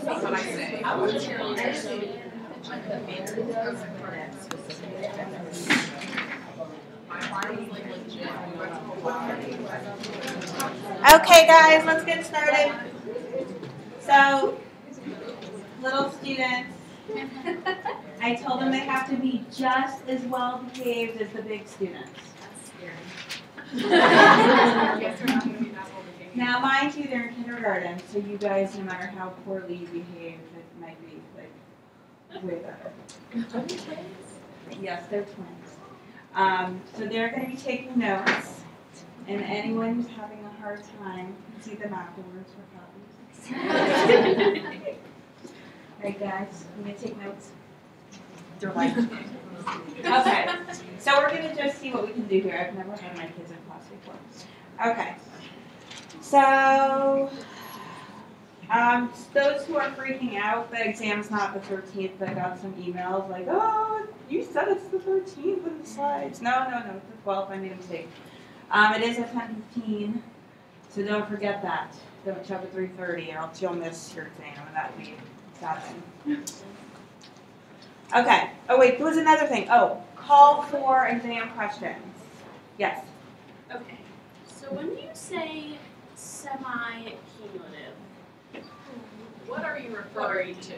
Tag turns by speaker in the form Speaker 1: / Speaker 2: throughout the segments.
Speaker 1: what I say. I would
Speaker 2: Okay, guys, let's get started. So, little students, I told them they have to be just as well behaved as the big students. Now, mind you, they're in kindergarten, so you guys, no matter how poorly you behave, it might be like way better. Yes, they're twins. So they're going to be taking notes, and anyone who's having a hard time, see them afterwards for copies. All right, guys, I'm going to take notes. They're like, okay, so we're going to just see what we can do here. I've never had my kids in class before. Okay, so those who are freaking out, the exam's not the 13th. I got some emails like, oh, you said it's the 13th in the slides. No, it's the 12th. I made a mistake. It is at 10:15, so don't forget that. Don't show up at 3:30 or else you'll miss your exam, and that would be sad. Okay. Oh, wait, there was another thing. Oh, call for exam questions. Yes?
Speaker 3: Okay. So when you say semi-cumulative, what are you referring to?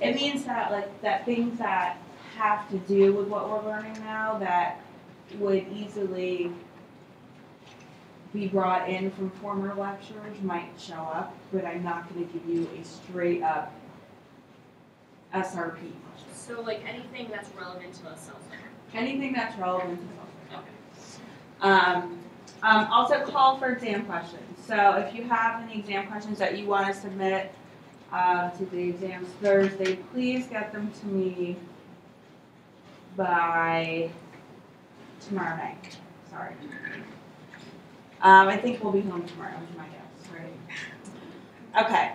Speaker 2: It means that, that things that have to do with what we're learning now that would easily be brought in from former lectures might show up, but I'm not going to give you a straight up SRP.
Speaker 3: So like anything that's relevant to a cell cycle?
Speaker 2: Anything that's relevant to cell
Speaker 3: Okay.
Speaker 2: cycle. Also call for exam questions. So if you have any exam questions that you want to submit to the exams Thursday, please get them to me by tomorrow night. Sorry. I think we'll be home tomorrow, is my guess, right? Okay.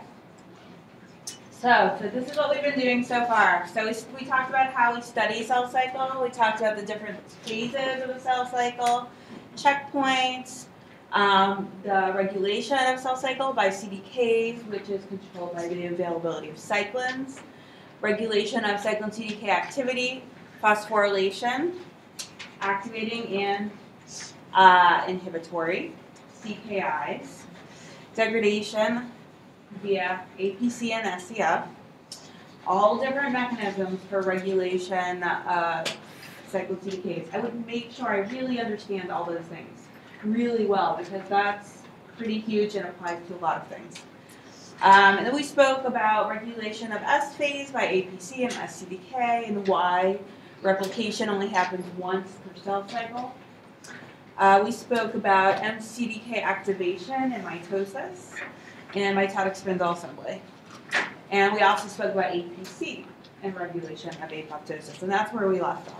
Speaker 2: So this is what we've been doing so far. So we talked about how we study cell cycle. We talked about the different phases of the cell cycle, checkpoints, the regulation of cell cycle by CDKs, which is controlled by the availability of cyclins, regulation of cyclin CDK activity, phosphorylation, activating and inhibitory, CKIs, degradation via APC and SCF, all different mechanisms for regulation of cyclin CDKs. I would make sure I really understand all those things really well because that's pretty huge and applies to a lot of things. And then we spoke about regulation of S phase by APC and SCDK and why replication only happens once per cell cycle. We spoke about MCDK activation and mitosis and mitotic spindle assembly. And we also spoke about APC and regulation of apoptosis, and that's where we left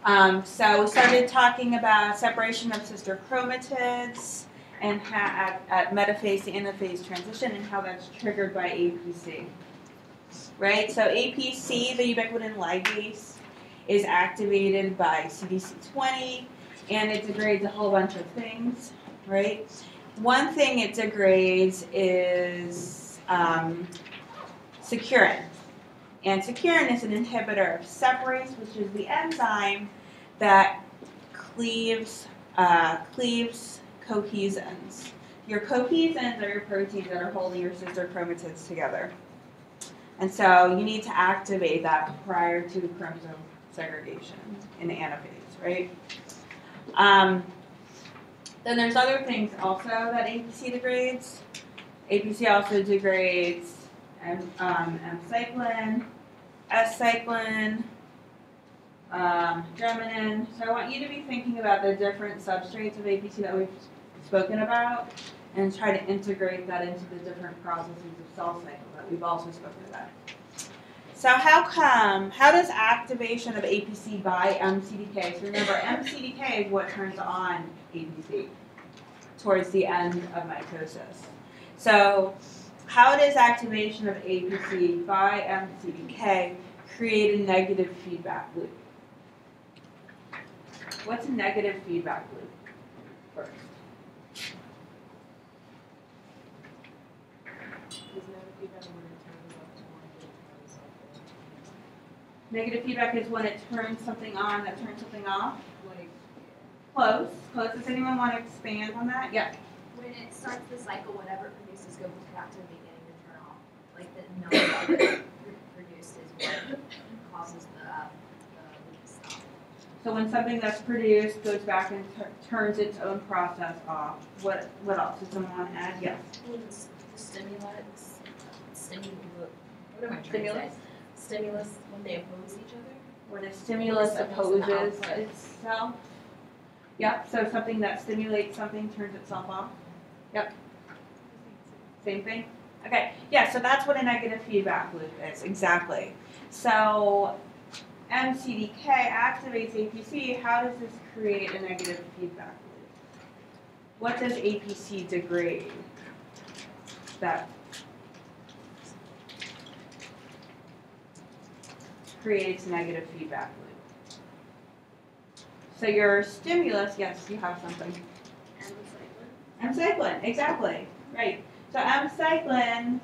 Speaker 2: off. So we started talking about separation of sister chromatids and at metaphase to anaphase transition and how that's triggered by APC. Right? So APC, the ubiquitin ligase, is activated by CDC20, and it degrades a whole bunch of things, right? One thing it degrades is securin. And securin is an inhibitor of separase, which is the enzyme that cleaves cohesins. Your cohesins are your proteins that are holding your sister chromatids together. And so you need to activate that prior to chromosome segregation in the anaphase, right? Then there's other things also that APC degrades. APC also degrades M-cyclin, S-cyclin, germinin. So I want you to be thinking about the different substrates of APC that we've spoken about and try to integrate that into the different processes of cell cycle that we've also spoken about. So how does activation of APC by MCDK, so remember MCDK is what turns on APC towards the end of mitosis. So how does activation of APC by MCDK create a negative feedback loop? What's a negative feedback loop first? Negative feedback is when it turns something on that turns something off.
Speaker 1: Like,
Speaker 2: Close. Close. Does anyone want to expand on that? Yeah.
Speaker 4: When it starts the cycle, whatever it produces goes back to the beginning to turn off. Like the number of it produced is what causes the leak to stop.
Speaker 2: So when something that's produced goes back and turns its own process off. What else? Does someone want to add? Yes.
Speaker 4: When the stimulus, what am I trying
Speaker 2: Stimulus?
Speaker 4: to say? Stimulus when they oppose each other.
Speaker 2: When a stimulus
Speaker 4: Stimulus in the
Speaker 2: opposes
Speaker 4: output.
Speaker 2: itself. Yep. So something that stimulates something turns itself off. Yep. Same thing? Okay, yeah, so that's what a negative feedback loop is, exactly. So MCDK activates APC. How does this create a negative feedback loop? What does APC degrade that creates a negative feedback loop? So your stimulus, yes, you have something. M-cyclin, exactly, right. So M-cyclin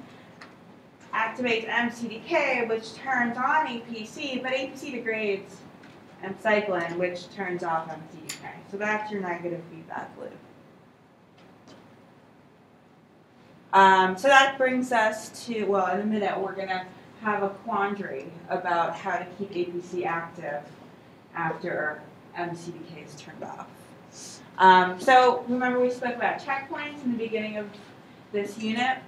Speaker 2: activates MCDK, which turns on APC, but APC degrades M-cyclin, which turns off MCDK. So that's your negative feedback loop. So that brings us to, well, in a minute we're going to have a quandary about how to keep APC active after MCDK is turned off. So remember we spoke about checkpoints in the beginning of this unit.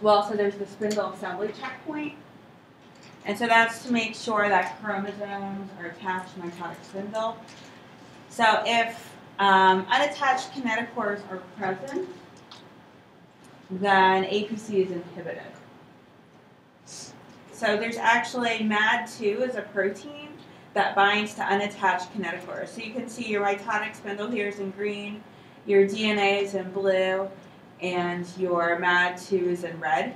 Speaker 2: Well, so there's the spindle assembly checkpoint. And so that's to make sure that chromosomes are attached to mitotic spindle. So if unattached kinetochores are present, then APC is inhibited. So there's actually MAD2 is a protein that binds to unattached kinetochores. So you can see your mitotic spindle here is in green, your DNA is in blue, and your MAD2 is in red.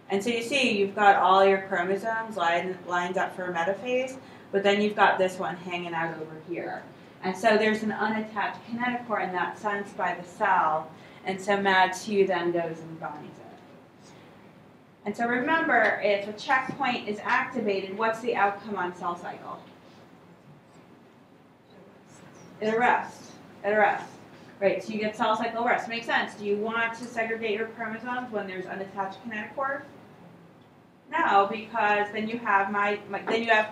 Speaker 2: And so you see you've got all your chromosomes lined up for metaphase, but then you've got this one hanging out over here. And so there's an unattached kinetochore in that sense by the cell, and so MAD2 then goes and binds it. And so remember, if a checkpoint is activated, what's the outcome on cell cycle? It arrests. It arrests. Right, so you get cell cycle arrest. Makes sense. Do you want to segregate your chromosomes when there's unattached kinetochores? No, because then you have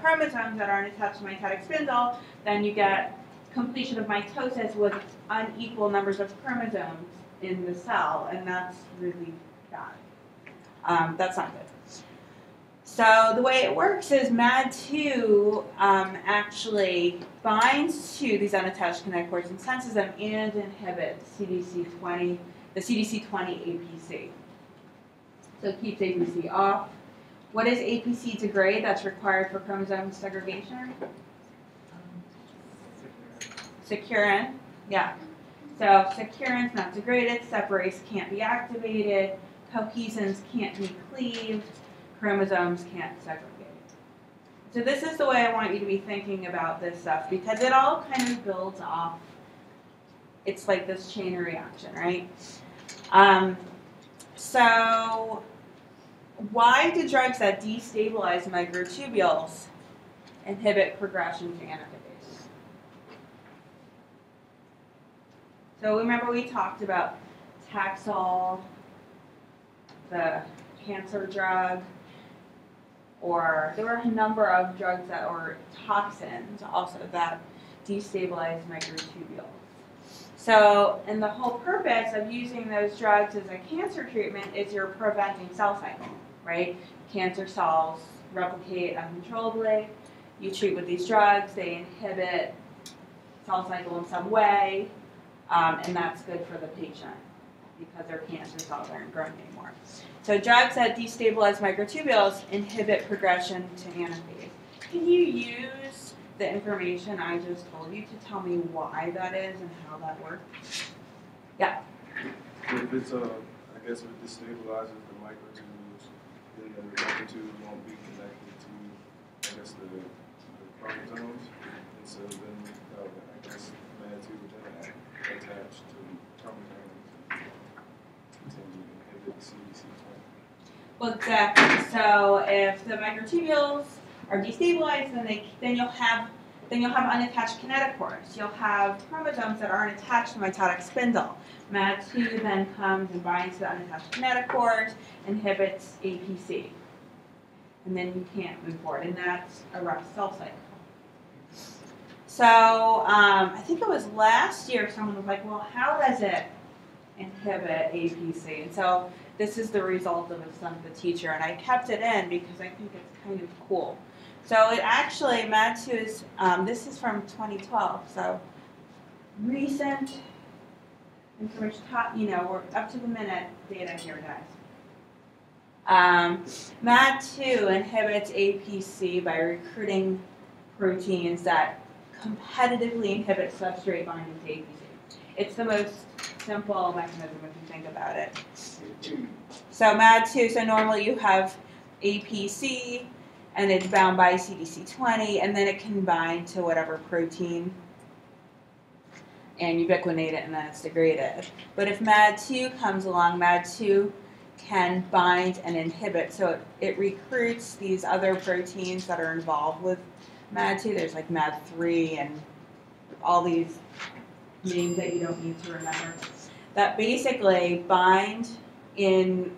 Speaker 2: chromosomes that aren't attached to mitotic spindle. Then you get completion of mitosis with unequal numbers of chromosomes in the cell, and that's really bad. That's not good. So the way it works is MAD2 actually binds to these unattached kinetochores and senses them and inhibits CDC20, the CDC20 APC. So it keeps APC off. What does APC degrade that's required for chromosome segregation? Securin, yeah. So securin's not degraded, separase can't be activated, cohesins can't be cleaved, chromosomes can't segregate. So this is the way I want you to be thinking about this stuff, because it all kind of builds off. It's like this chain reaction, right? So why do drugs that destabilize microtubules inhibit progression to anaphase? So remember we talked about Taxol, the cancer drug, or there were a number of drugs that were toxins also that destabilize microtubules. So, and the whole purpose of using those drugs as a cancer treatment is you're preventing cell cycle, right? Cancer cells replicate uncontrollably. You treat with these drugs, they inhibit cell cycle in some way, and that's good for the patient because their cancer cells aren't growing anymore. So drugs that destabilize microtubules inhibit progression to anaphase. Can you use the information I just told you to tell me why that is and how that works? Yeah.
Speaker 5: If it's I guess if it destabilizes the microtubules, then the microtubules won't be connected to, I guess, the chromosomes, and so then I guess MAD2 would then attach to chromosomes and continue to inhibit CDC.
Speaker 2: Well, exactly. So if the microtubules are destabilized, then you'll have unattached kinetochores. You'll have chromosomes that aren't attached to the mitotic spindle. MAD2 then comes and binds to the unattached kinetochores, inhibits APC, and then you can't move forward, and that's a rough cell cycle. So I think it was last year someone was like, well, how does it inhibit APC? And so this is the result of a son of the teacher, and I kept it in because I think it's kind of cool. So it actually, MAD2 is, this is from 2012, so recent information, we're up to the minute data here, guys. MAD2 inhibits APC by recruiting proteins that competitively inhibit substrate binding to APC. It's the most simple mechanism if you think about it. So MAD2, so normally you have APC, and it's bound by CDC20, and then it can bind to whatever protein and ubiquitinate it, and then it's degraded. But if MAD2 comes along, MAD2 can bind and inhibit, so it recruits these other proteins that are involved with MAD2. There's like MAD3 and all these names that you don't need to remember, that basically bind in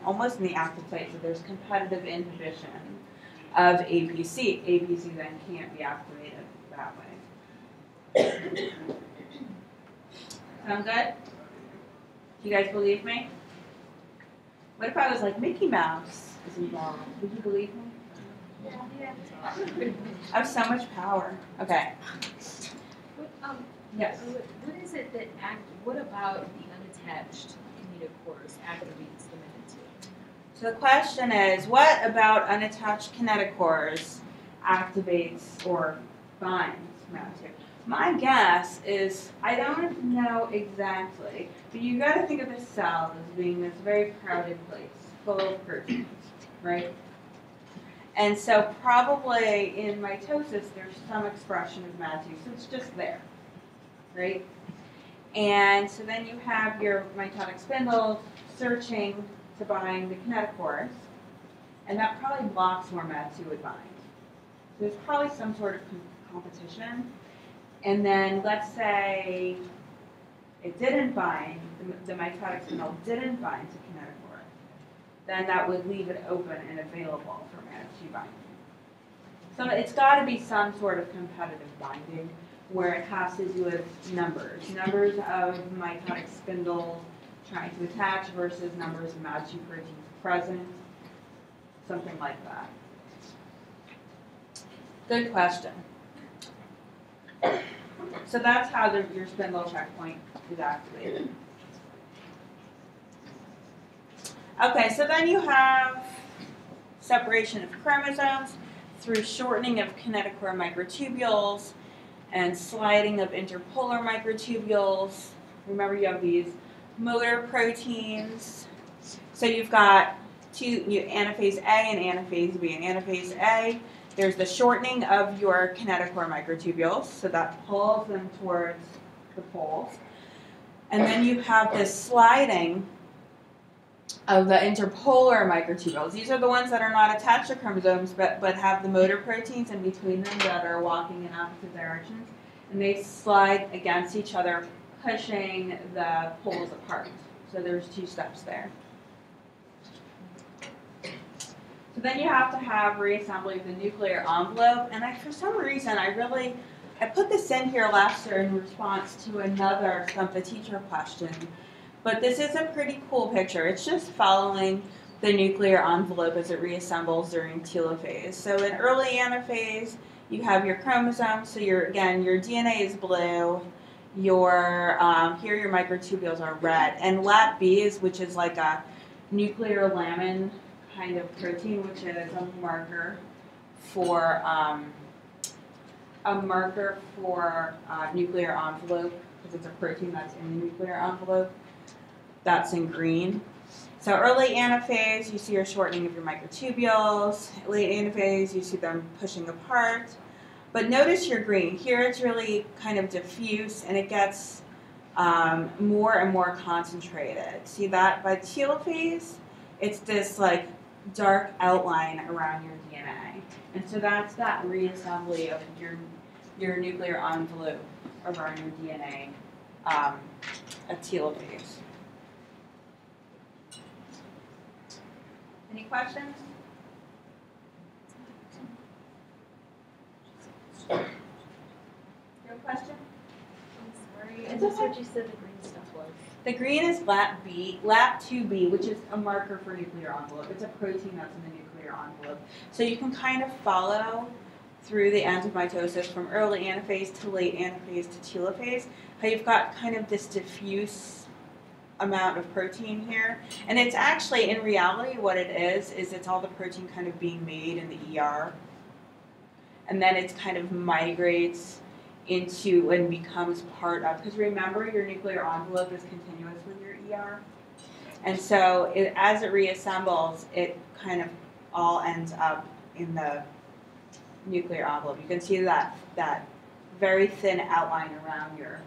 Speaker 2: almost in the active site, so there's competitive inhibition of APC. APC then can't be activated that way. Sound good? Do you guys believe me? What if I was like Mickey Mouse is involved? Would you believe me?
Speaker 4: Yeah.
Speaker 2: I have so much power. Okay. Yes.
Speaker 1: What is it that what about the unattached kinetochores activates the MAD2?
Speaker 2: So the question is, what about unattached kinetochores activates or binds MAD2? My guess is, I don't know exactly, but you got to think of the cell as being this very crowded place, full of proteins, right? And so probably in mitosis, there's some expression of MAD2, so it's just there, right? And so then you have your mitotic spindle searching to bind the kinetochores, and that probably blocks where MAD2 would bind. So there's probably some sort of competition. And then let's say it didn't bind, the mitotic spindle didn't bind to kinetochore, then that would leave it open and available for MAD2 binding. So it's got to be some sort of competitive binding where it has to do with numbers of mitotic spindles trying to attach versus numbers of MAD2 proteins present, something like that. Good question. So that's how your spindle checkpoint is activated. Okay, so then you have separation of chromosomes through shortening of kinetochore microtubules and sliding of interpolar microtubules. Remember, you have these motor proteins. So you've got anaphase A and anaphase B. In anaphase A, there's the shortening of your kinetochore microtubules, so that pulls them towards the poles. And then you have this sliding of the interpolar microtubules. These are the ones that are not attached to chromosomes, but have the motor proteins in between them that are walking in opposite directions. And they slide against each other, pushing the poles apart. So there's two steps there. So then you have to have reassembly of the nuclear envelope. And for some reason, I put this in here last year in response to another Stump the Teacher question. But this is a pretty cool picture. It's just following the nuclear envelope as it reassembles during telophase. So in early anaphase, you have your chromosomes. So your DNA is blue. Here your microtubules are red. And LAP-B which is like a nuclear lamin kind of protein, which is a marker for nuclear envelope, because it's a protein that's in the nuclear envelope. That's in green. So early anaphase, you see your shortening of your microtubules. Late anaphase, you see them pushing apart. But notice your green. Here it's really kind of diffuse, and it gets more and more concentrated. See that? By telophase, it's this like dark outline around your DNA. And so that's that reassembly of your nuclear envelope around your DNA at telophase. Any questions? You have a question?
Speaker 1: Sorry,
Speaker 2: It's
Speaker 1: that's
Speaker 2: okay.
Speaker 1: what you said the green stuff was.
Speaker 2: The green is LAP2B, which is a marker for nuclear envelope. It's a protein that's in the nuclear envelope. So you can kind of follow through the end of mitosis from early anaphase to late anaphase to telophase, how you've got kind of this diffuse amount of protein here. And it's actually, in reality, what it is it's all the protein kind of being made in the ER. And then it kind of migrates into and becomes part of, because remember your nuclear envelope is continuous with your ER. And so as it reassembles, it kind of all ends up in the nuclear envelope. You can see that very thin outline around your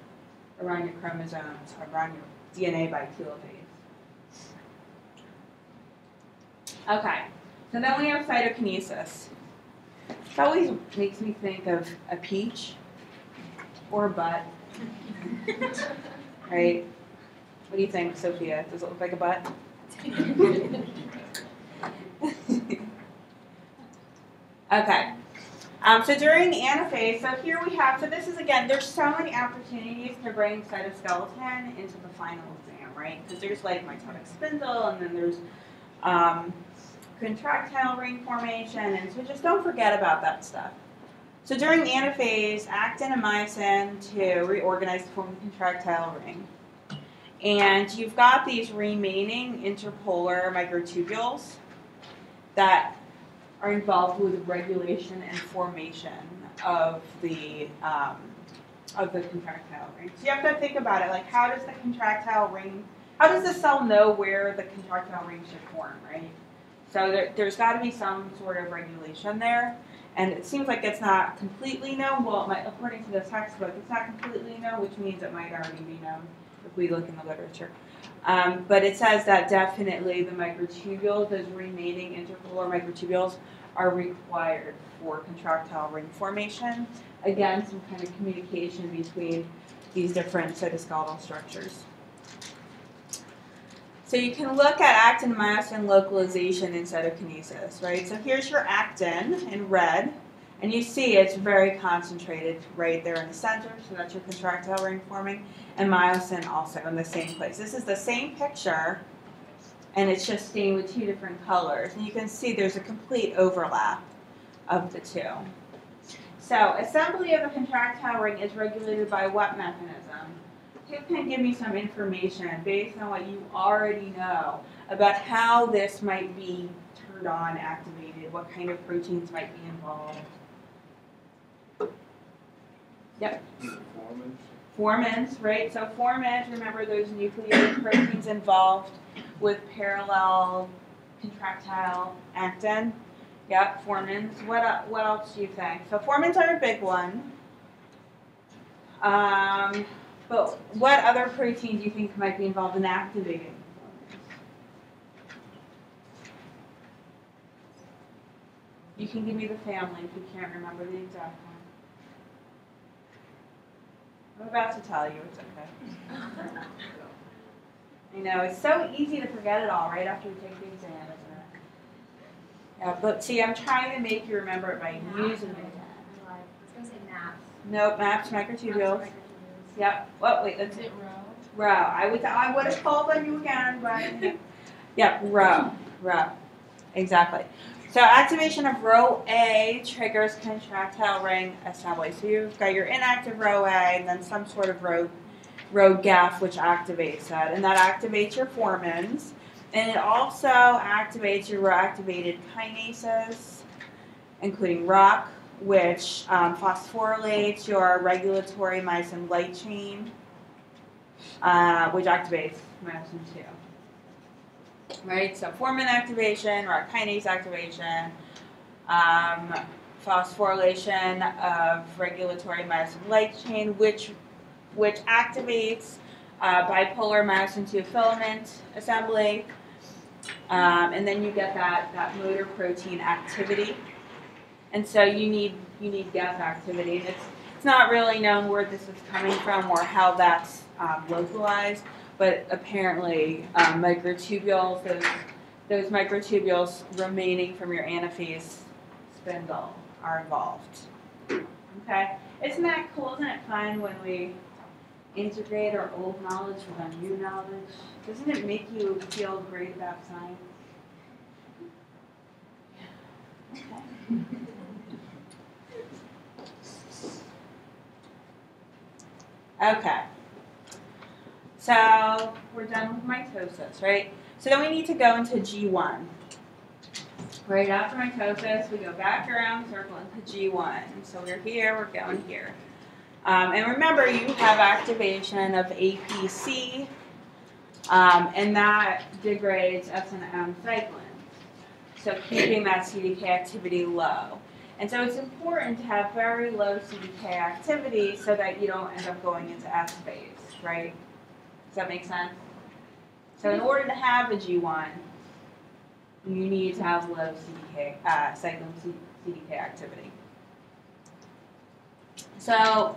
Speaker 2: chromosomes, around your DNA by telophase. Okay, so then we have cytokinesis. It always makes me think of a peach or a butt, right? What do you think, Sophia? Does it look like a butt? Okay. So during the anaphase, so here we have, so this is again, there's so many opportunities to bring cytoskeleton into the final exam, right? Because there's like mitotic spindle, and then there's contractile ring formation, and so just don't forget about that stuff. So during anaphase, actin and myosin to reorganize to form the contractile ring. And you've got these remaining interpolar microtubules that are involved with regulation and formation of the contractile ring. So you have to think about it, like how does the cell know where the contractile ring should form, right? So there's got to be some sort of regulation there. And it seems like it's not completely known. Well, according to the textbook, it's not completely known, which means it might already be known if we look in the literature. But it says that definitely the microtubules, those remaining interpolar microtubules, are required for contractile ring formation. Again, some kind of communication between these different cytoskeletal structures. So you can look at actin myosin localization in cytokinesis, right? So here's your actin in red, and you see it's very concentrated right there in the center, so that's your contractile ring forming, and myosin also in the same place. This is the same picture, and it's just stained with two different colors. And you can see there's a complete overlap of the two. So assembly of a contractile ring is regulated by what mechanism? Who can give me some information based on what you already know about how this might be turned on, activated, what kind of proteins might be involved? Yep. Formins, right? So formins, remember those nuclear proteins involved with parallel contractile actin. Yep, formins. What else do you think? So formins are a big one. But what other protein do you think might be involved in activating formins? You can give me the family if you can't remember the exact one. I'm about to tell you, it's okay. I know, it's so easy to forget it all right after you take the exam, isn't it? Yeah, but see, I'm trying to make you remember it by using the exam.
Speaker 4: I was gonna say MAPS.
Speaker 2: Nope, MAPS, microtubules. Yep. What? Wait, that's it. Row. I would have called on you again, but yep, row. Exactly. So activation of row A triggers contractile ring assembly. So you've got your inactive row A and then some sort of row GAF which activates that, and that activates your formins, and it also activates your row-activated kinases, including ROCK, which phosphorylates your regulatory myosin light chain, which activates myosin 2. Right, so formin activation, ROCK kinase activation, phosphorylation of regulatory myosin light chain, which activates bipolar myosin 2 filament assembly, And then you get that motor protein activity. And so you need GAP activity. And it's not really known where this is coming from or how that's localized, but apparently microtubules, those microtubules remaining from your anaphase spindle are involved. Okay? Isn't that cool? Isn't it fun when we integrate our old knowledge with our new knowledge? Doesn't it make you feel great about science? Okay. Okay. So we're done with mitosis, right? So then we need to go into G1. Right after mitosis, we go back around, circle into G1. So we're here, we're going here. And remember, you have activation of APC, and that degrades S and M cyclins. So keeping that CDK activity low. And so it's important to have very low CDK activity so that you don't end up going into S phase, right? Does that make sense? So in order to have a G1, you need to have low CDK, cyclin CDK activity. So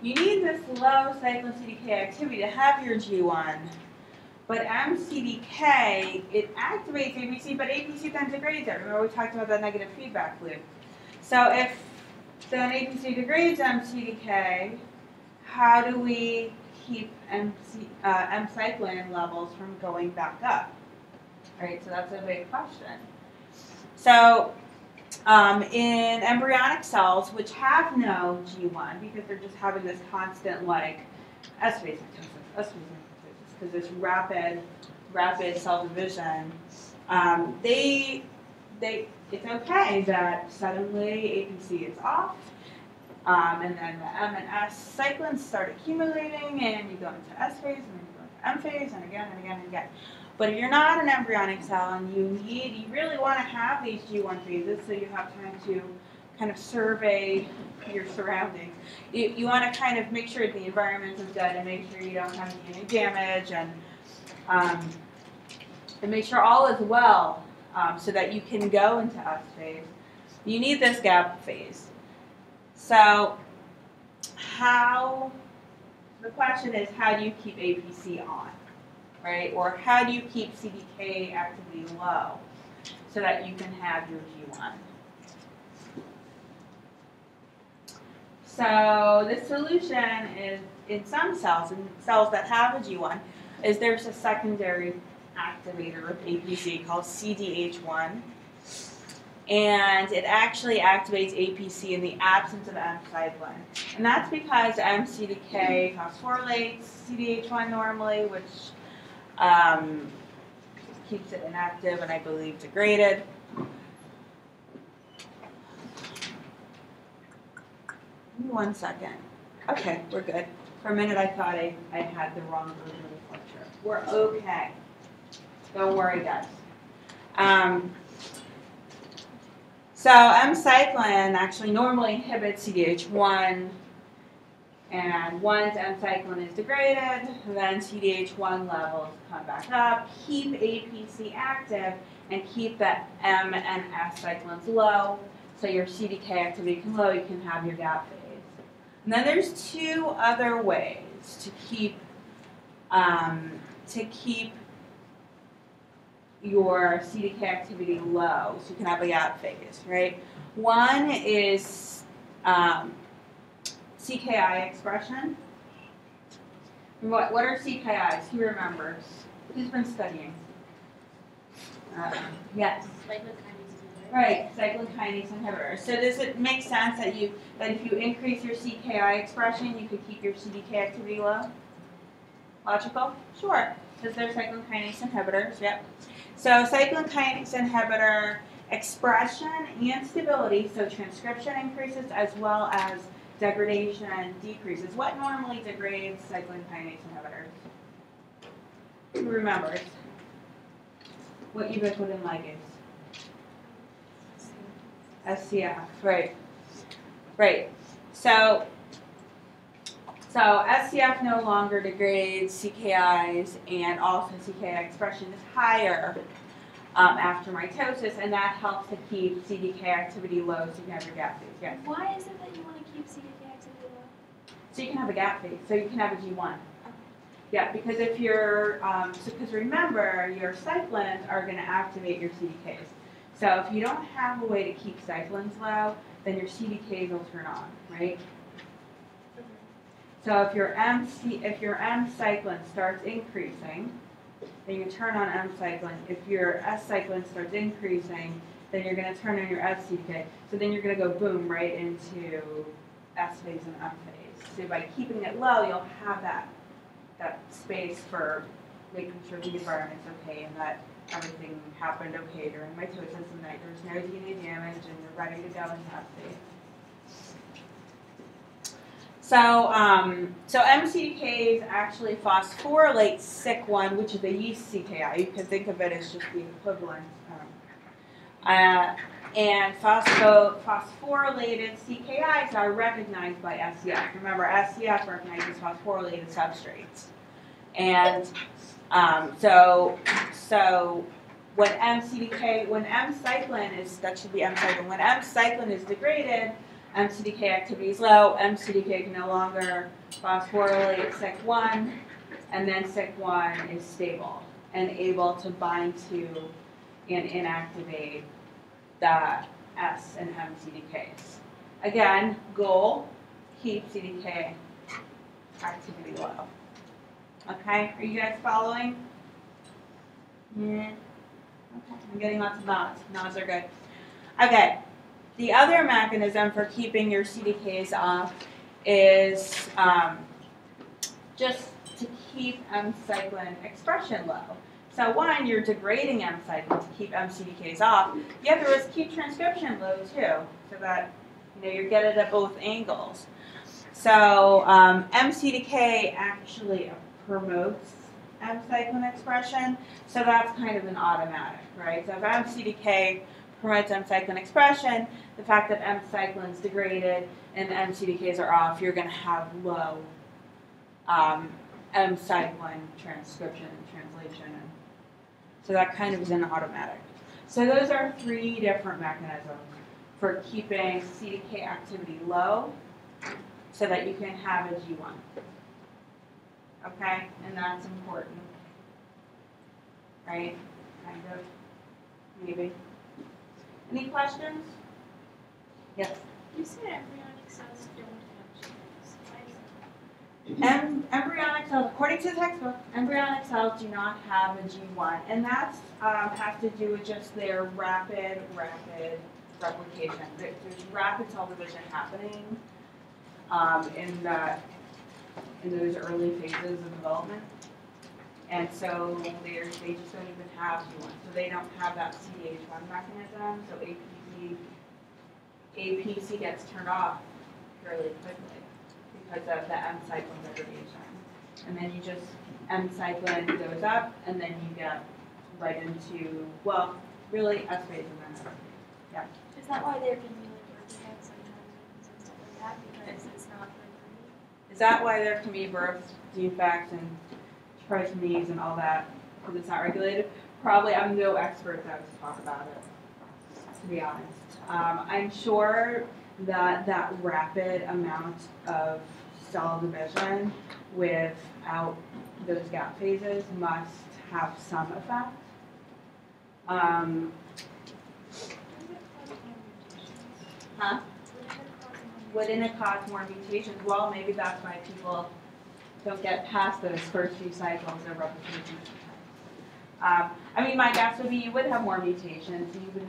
Speaker 2: you need this low cyclin CDK activity to have your G1, but MCDK, it activates APC, but APC then degrades it. Remember we talked about that negative feedback loop. So if then APC degrades MCDK, how do we keep M cyclin levels from going back up? All right, so that's a big question. So in embryonic cells, which have no G1, because they're just having this constant like S phase mitosis, because this rapid cell division, it's okay that suddenly APC is off, and then the M and S cyclins start accumulating, and you go into S phase, and then you go into M phase, and again and again and again. But if you're not an embryonic cell and you really want to have these G1 phases, so you have time to kind of survey your surroundings. You want to kind of make sure the environment is good and make sure you don't have any damage and make sure all is well so that you can go into S phase. You need this gap phase. So the question is, how do you keep APC on? Right? Or how do you keep CDK activity low so that you can have your G1? So the solution is, in some cells, in cells that have a G1, is there's a secondary activator of APC called CDH1. And it actually activates APC in the absence of M cyclin. And that's because MCDK phosphorylates CDH1 normally, which keeps it inactive and I believe degraded. Give me 1 second. Okay, we're good. For a minute I thought I had the wrong version of the lecture. We're okay. Don't worry, guys. So M cyclin actually normally inhibits CDH1. And once M cyclin is degraded, then CDH1 levels come back up, keep APC active, and keep the M and S cyclins low, so your CDK activity can low, you can have your gap phase. And then there's two other ways to keep your CDK activity low, so you can have a gap phase, right? One is CKI expression. What are CKIs? Who remembers? Who's been studying? Yes. Right, cyclin kinase inhibitor. So does it make sense that if you increase your CKI expression, you could keep your CDK activity low? Logical? Sure, because they're cyclin kinase inhibitors. Yep. So cyclin kinase inhibitor expression and stability, so transcription increases as well as degradation decreases. What normally degrades cyclin kinase inhibitors? Who remembers? What ubiquitin ligase? SCF, right. Right. So SCF no longer degrades CKIs, and also CKI expression is higher after mitosis, and that helps to keep CDK activity low so you can have your gap phase. Yes.
Speaker 4: Why is it that you want to keep CDK activity low?
Speaker 2: So you can have a gap phase, so you can have a G1. Yeah, because if you're, because remember, your cyclins are going to activate your CDKs. So if you don't have a way to keep cyclins low, then your CDKs will turn on, right? So if your M cyclin starts increasing, then you turn on M cyclin. If your S cyclin starts increasing, then you're going to turn on your F CDK. So then you're going to go boom right into S phase and F phase. So by keeping it low, you'll have that space for making sure the environment's okay and that everything happened okay during mitosis and that there's no DNA damage and you're ready to go in that phase. So MCDKs actually phosphorylate SIC1, which is a yeast CKI. You can think of it as just the equivalent. And phosphorylated CKIs are recognized by SCF. Remember, SCF recognizes phosphorylated substrates. And so when M cyclin is, that should be M cyclin, when M cyclin is degraded, MCDK activity is low, MCDK can no longer phosphorylate SIC1, and then SIC1 is stable and able to bind to and inactivate the S and M CDKs. Again, goal, keep CDK activity low. Okay, are you guys following? Yeah. Okay, I'm getting lots of nods. Nods are good. Okay, the other mechanism for keeping your CDKs off is just to keep M cyclin expression low. So one, you're degrading M cyclin to keep M CDKs off. The other is keep transcription low too, so that you get it at both angles. So M CDK actually promotes M cyclin expression, so that's kind of an automatic, right? So if M CDK promotes M cyclin expression, the fact that M cyclin is degraded and M CDKs are off, you're going to have low M cyclin transcription and translation. So that kind of is an automatic. So those are three different mechanisms for keeping CDK activity low so that you can have a G1. Okay? And that's important. Right? Kind of. Maybe. Any questions? Yes?
Speaker 3: You said embryonic cells don't have genes. Why is that?
Speaker 2: Embryonic cells, according to the textbook, embryonic cells do not have a G1, and that has to do with just their rapid replication. There's rapid cell division happening in those early phases of development, and so they just don't even have G1, so they don't have that CDH1 mechanism. So APC gets turned off fairly quickly because of the M cyclin degradation. And then you just, M cyclin goes up, and then you get right into, well, really S phase and then S phase. Yeah.
Speaker 4: Is that why there can be like birth defects and stuff like that because it's not regulated?
Speaker 2: Is that why there can be birth defects and trisomies and all that because it's not regulated? Probably, I'm no expert though to talk about it, to be honest. I'm sure that that rapid amount of cell division without those gap phases must have some effect. Wouldn't it cause more mutations? Well, maybe that's why people don't get past those first few cycles of replication. I mean, my guess would be you would have more mutations. You would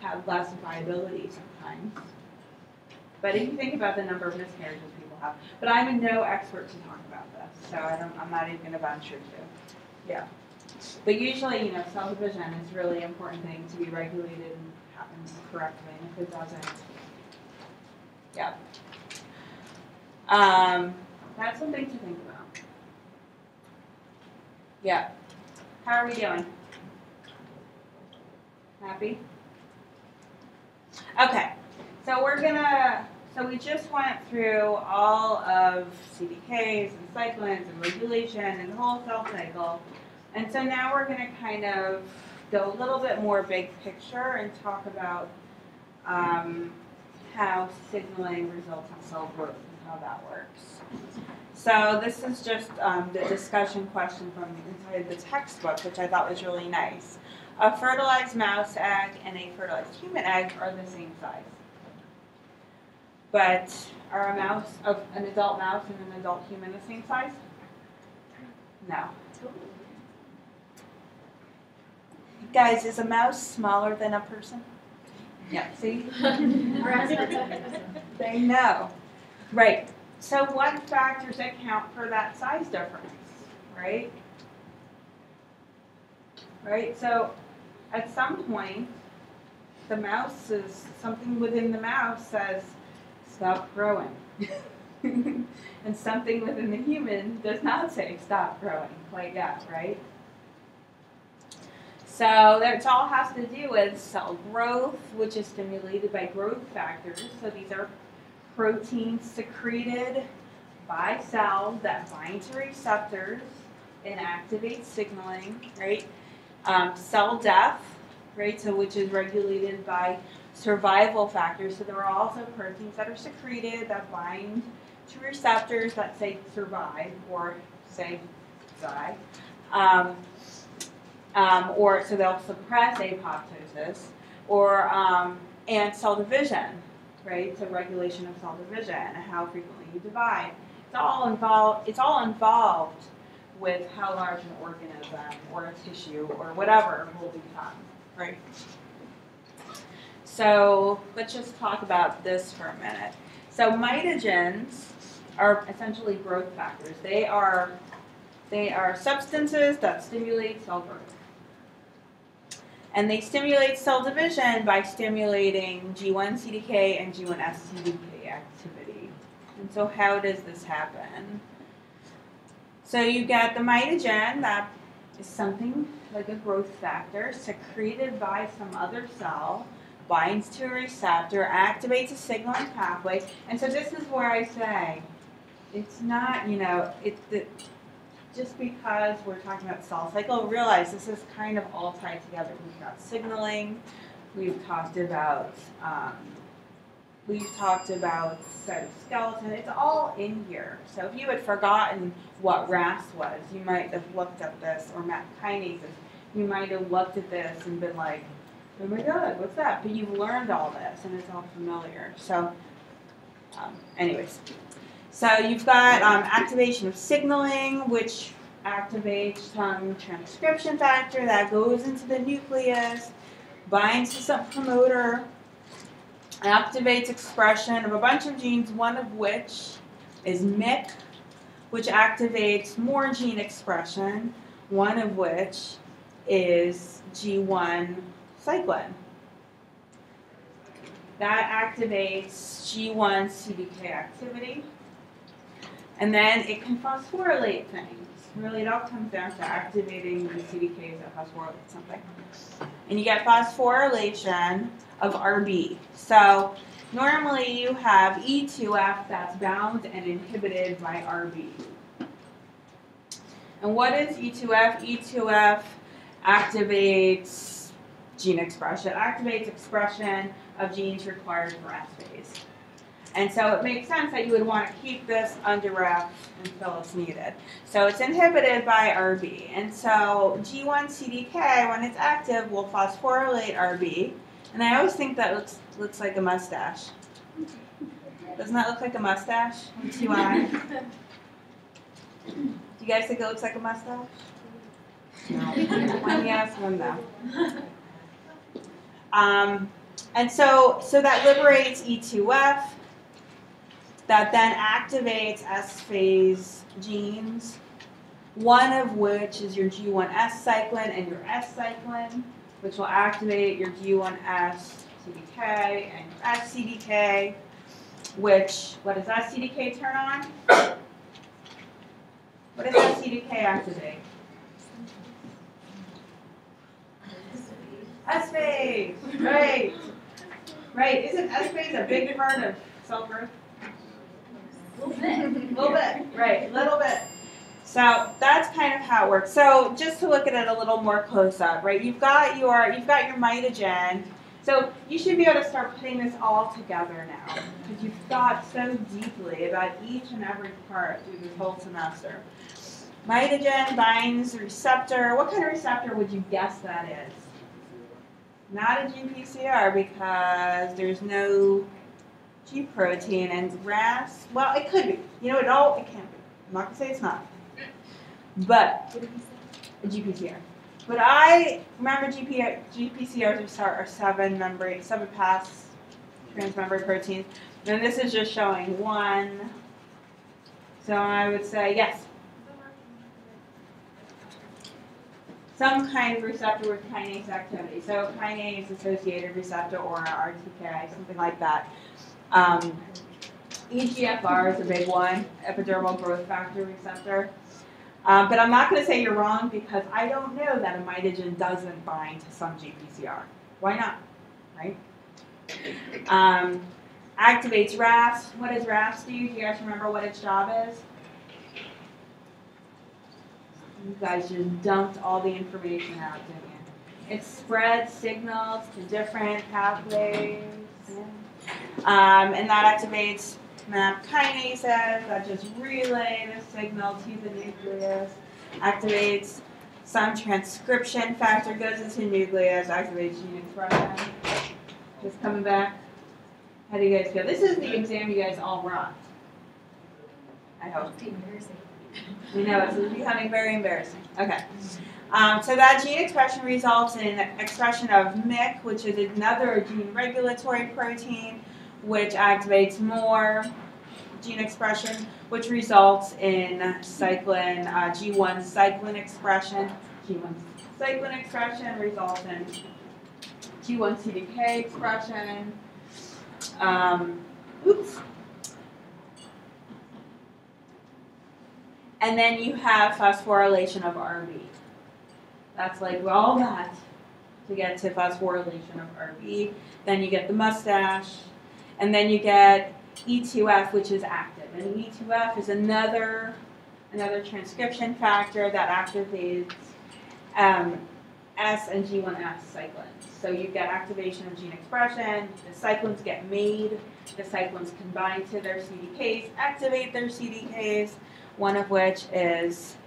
Speaker 2: have less viability sometimes. But if you think about the number of miscarriages people have, but I'm no expert to talk about this, so I'm not even going to venture to. Yeah. But usually, cell division is a really important thing to be regulated and happen correctly. And if it doesn't, yeah. That's something to think about. Yeah. How are we doing? Happy? Okay. So we just went through all of CDKs and cyclins and regulation and the whole cell cycle. And so now we're going to kind of go a little bit more big picture and talk about how signaling results in cell growth and how that works. So this is just the discussion question from inside the textbook, which I thought was really nice. A fertilized mouse egg and a fertilized human egg are the same size. But are an adult mouse and an adult human the same size? No. Guys, is a mouse smaller than a person? Yeah, see? They know. Right. So what factors account for that size difference, right? Right, so at some point, something within the mouse says, stop growing. And something within the human does not say stop growing quite yet, right? So it all has to do with cell growth, which is stimulated by growth factors. So these are proteins secreted by cells that bind to receptors and activate signaling, right? Cell death, right? So which is regulated by survival factors. So there are also proteins that are secreted that bind to receptors that say survive or say die. Or so they'll suppress apoptosis, or and cell division, right? So regulation of cell division and how frequently you divide. It's all involved with how large an organism or a tissue or whatever will become, right? So let's just talk about this for a minute. So mitogens are essentially growth factors. They are substances that stimulate cell growth. And they stimulate cell division by stimulating G1 CDK and G1S CDK activity. And so how does this happen? So you get the mitogen, that is something like a growth factor secreted by some other cell, binds to a receptor, activates a signaling pathway. And so this is where I say, it's not, just because we're talking about cell cycle, realize this is kind of all tied together. We've got signaling, we've talked about cytoskeleton, it's all in here. So if you had forgotten what RAS was, you might have looked at this, or MAP kinases, you might have looked at this and been like, oh my god, what's that? But you've learned all this and it's all familiar. So anyways. So you've got activation of signaling, which activates some transcription factor that goes into the nucleus, binds to some promoter, activates expression of a bunch of genes, one of which is MYC, which activates more gene expression, one of which is G1 cyclin. That activates G1 CDK activity. And then it can phosphorylate things. Really, it all comes down to activating the CDKs that phosphorylate something. And you get phosphorylation of RB. So normally you have E2F that's bound and inhibited by RB. And what is E2F? E2F activates gene expression. It activates expression of genes required for S phase. And so it makes sense that you would want to keep this under wraps until it's needed. So it's inhibited by RB. And so G1 CDK, when it's active, will phosphorylate RB. And I always think that looks like a mustache. Doesn't that look like a mustache? With two eyes? Do you guys think it looks like a mustache? No. One yes, one no. And so that liberates E2F, that then activates S phase genes, one of which is your G1S cyclin and your S cyclin, which will activate your G1S CDK and your S CDK, which, what does S CDK turn on? What does S CDK activate? S phase, right. Right, isn't S phase a big part of cell growth? A little bit, right, a little bit. So that's kind of how it works. So just to look at it a little more close up, right? You've got your mitogen. So you should be able to start putting this all together now because you've thought so deeply about each and every part through this whole semester. Mitogen binds the receptor. What kind of receptor would you guess that is? Not a GPCR because there's no G protein, and RAS, well, it could be. You know, it can't be. I'm not going to say it's not. But a GPCR. But I remember GPCRs are seven pass transmembrane proteins. And this is just showing one. So I would say yes. Some kind of receptor with kinase activity. So kinase associated receptor or RTK, something like that. EGFR is a big one, epidermal growth factor receptor. But I'm not going to say you're wrong because I don't know that a mitogen doesn't bind to some GPCR. Why not? Right? Activates RAS. What does RAS do? Do you guys remember what its job is? You guys just dumped all the information out, didn't you? It spreads signals to different pathways. And that activates MAP kinases that just relay the signal to the nucleus. Activates some transcription factor, goes into nucleus, activates gene expression. Just coming back. How do you guys feel? This is the exam you guys all rocked. I hope. We know it's becoming very embarrassing. Okay. So that gene expression results in expression of MYC, which is another gene regulatory protein, which activates more gene expression, which results in cyclin, G1 cyclin expression. G1 cyclin expression results in G1 CDK expression. And then you have phosphorylation of RB. That's like all that to get to phosphorylation of RB. Then you get the mustache. And then you get E2F, which is active. And E2F is another transcription factor that activates S and G1S cyclins. So you get activation of gene expression. The cyclins get made. The cyclins combine to their CDKs, activate their CDKs, one of which is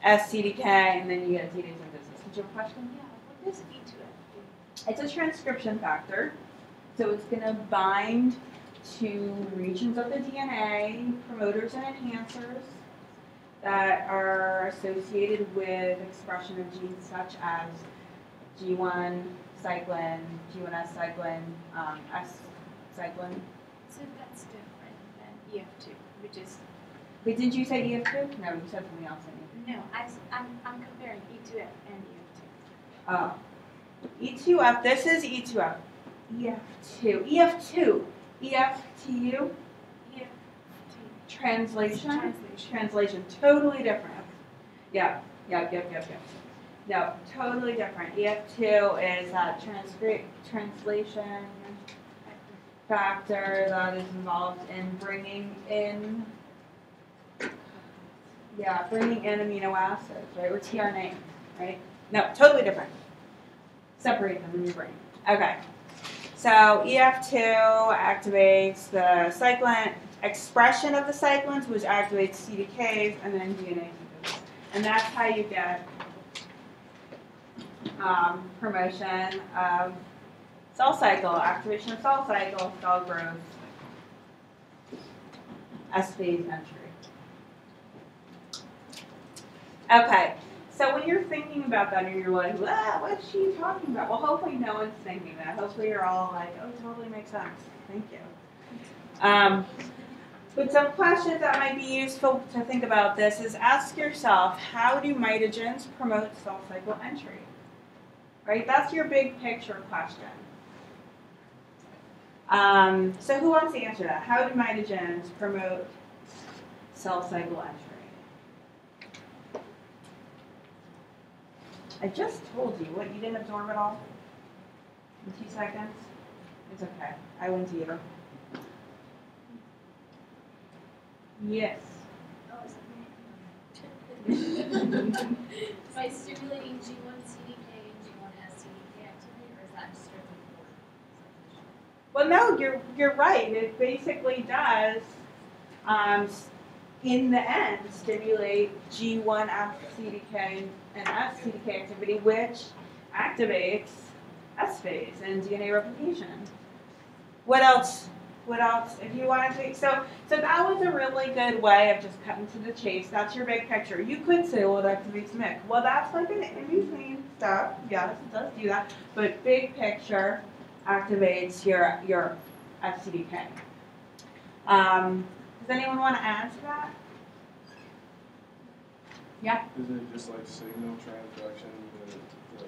Speaker 2: SCDK, and then you get DNA synthesis. Did you have a question?
Speaker 3: Yeah, what does E2F do?
Speaker 2: It's a transcription factor. So it's going to bind to regions of the DNA, promoters and enhancers that are associated with expression of genes such as G1 cyclin, G1S cyclin, S cyclin.
Speaker 3: So that's different than EF2, which is,
Speaker 2: Wait, did you say EF2? No, you said something else.
Speaker 3: no, I'm comparing E2F and EF2.
Speaker 2: E2F, this is E2F. EF2, EFTU,
Speaker 3: EF2.
Speaker 2: translation, totally different. Yep. No, totally different. EF2 is that translation factor that is involved in bringing in amino acids, right, or tRNA, right? No, totally different. Separate them in your brain. Okay. So EF2 activates the cyclin expression of the cyclins, which activates CDKs and then DNA synthesis. And that's how you get promotion of cell cycle, activation of cell cycle, cell growth, S phase entry. Okay. So when you're thinking about that and you're like, what's she talking about? Well, hopefully no one's thinking that. Hopefully you're all like, oh, it totally makes sense. Thank you. But some questions that might be useful to think about this is ask yourself, how do mitogens promote cell cycle entry? Right? That's your big picture question. So who wants to answer that? How do mitogens promote cell cycle entry? I just told you. What, you didn't absorb it all in 2 seconds? It's okay. I went to you. Yes.
Speaker 4: By stimulating G1 CDK and G1 SCDK activity, or is that strictly for subdivision?
Speaker 2: Well, no, you're right. It basically does, in the end, stimulate G1 CDK and SCDK activity, which activates S phase and DNA replication. What else? What else? If you want to think, so that was a really good way of just cutting to the chase. That's your big picture. You could say, well, it activates MYC. Well, that's like an in-between stuff. Yes, it does do that. But big picture activates your SCDK. Does anyone want to add to that? Yeah.
Speaker 5: Isn't it just like signal transduction to I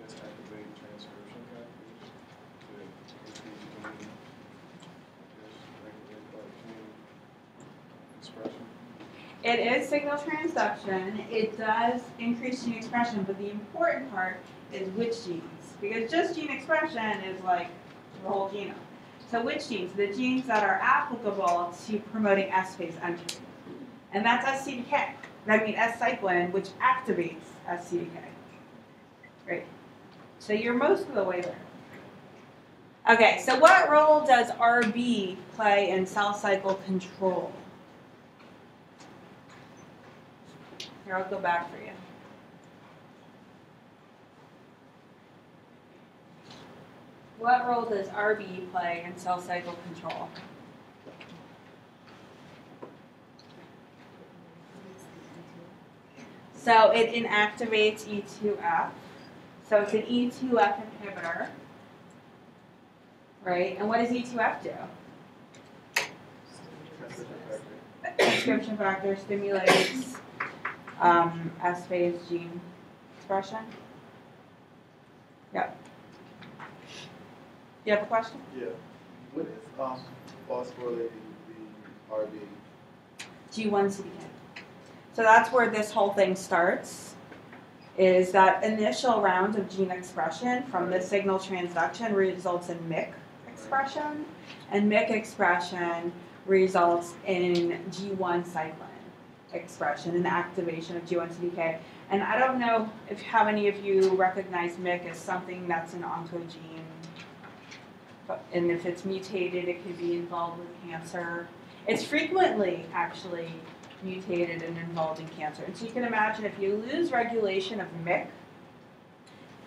Speaker 5: guess activate transcription factors to increase gene, I guess, regulate gene expression?
Speaker 2: It is signal transduction. It does increase gene expression, but the important part is which genes. Because just gene expression is like the whole genome. So which genes? The genes that are applicable to promoting S phase entry. And that's SCDK. I mean S-cyclin, which activates SCDK. Great. So you're most of the way there. Okay, so what role does RB play in cell cycle control? Here, I'll go back for you. What role does RB play in cell cycle control? So it inactivates E2F. So it's an E2F inhibitor, right? And what does E2F do? Transcription factor stimulates S phase gene expression. Yep. You have a question?
Speaker 6: Yeah. What is phosphorylating the RB?
Speaker 2: G1 CDK. So that's where this whole thing starts, is that initial round of gene expression from the signal transduction results in MYC expression, and MYC expression results in G1 cyclin expression and activation of G1 CDK. And I don't know if how many of you recognize MYC as something that's an oncogene, and if it's mutated, it could be involved with cancer. It's frequently actually mutated and involved in cancer. And so you can imagine if you lose regulation of MYC,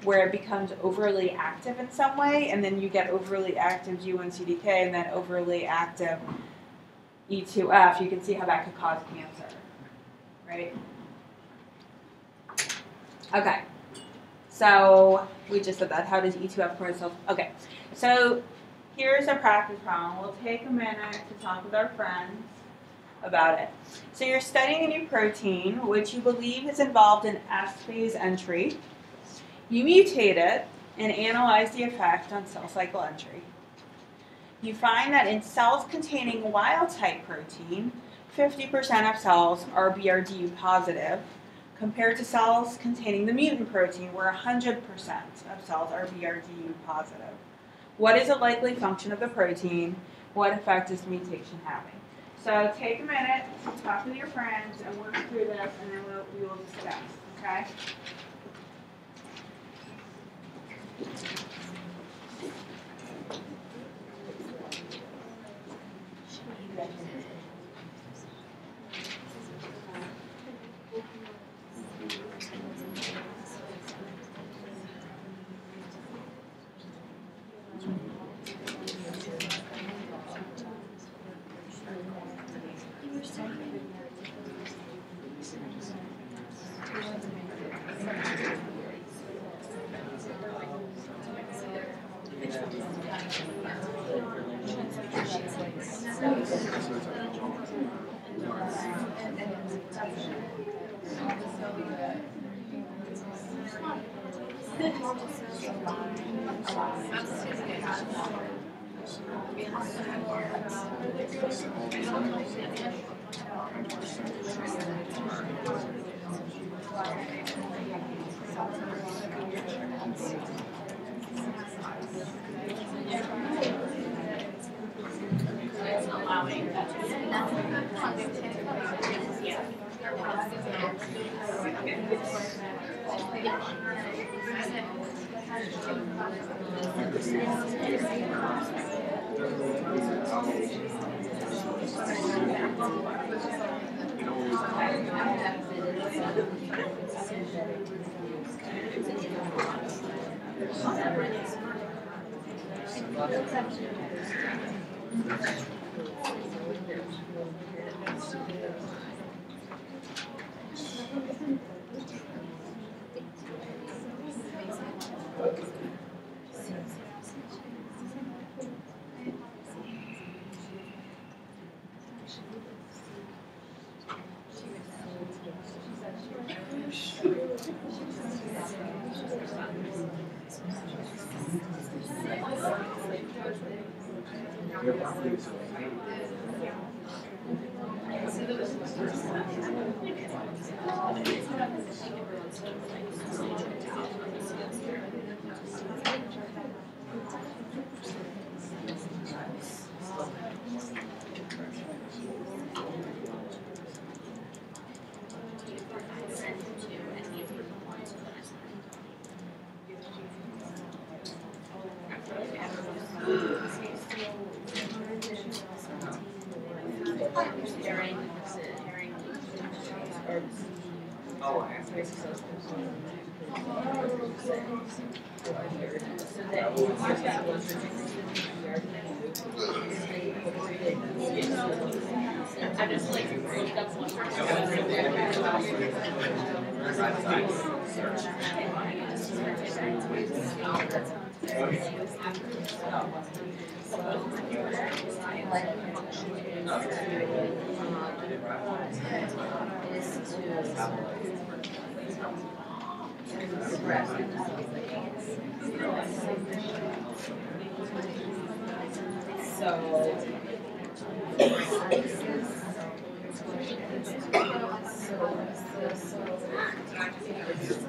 Speaker 2: where it becomes overly active in some way, and then you get overly active G1 CDK and then overly active E2F, you can see how that could cause cancer, right? Okay, so we just said that. How does E2F promote itself? Okay, so here's a practice problem. We'll take a minute to talk with our friends about it. So you're studying a new protein which you believe is involved in S phase entry. You mutate it and analyze the effect on cell cycle entry. You find that in cells containing wild-type protein, 50% of cells are BRDU positive, compared to cells containing the mutant protein, where 100% of cells are BRDU positive. What is a likely function of the protein? What effect is the mutation having? So take a minute to talk with your friends and work through this, and then we will discuss, okay?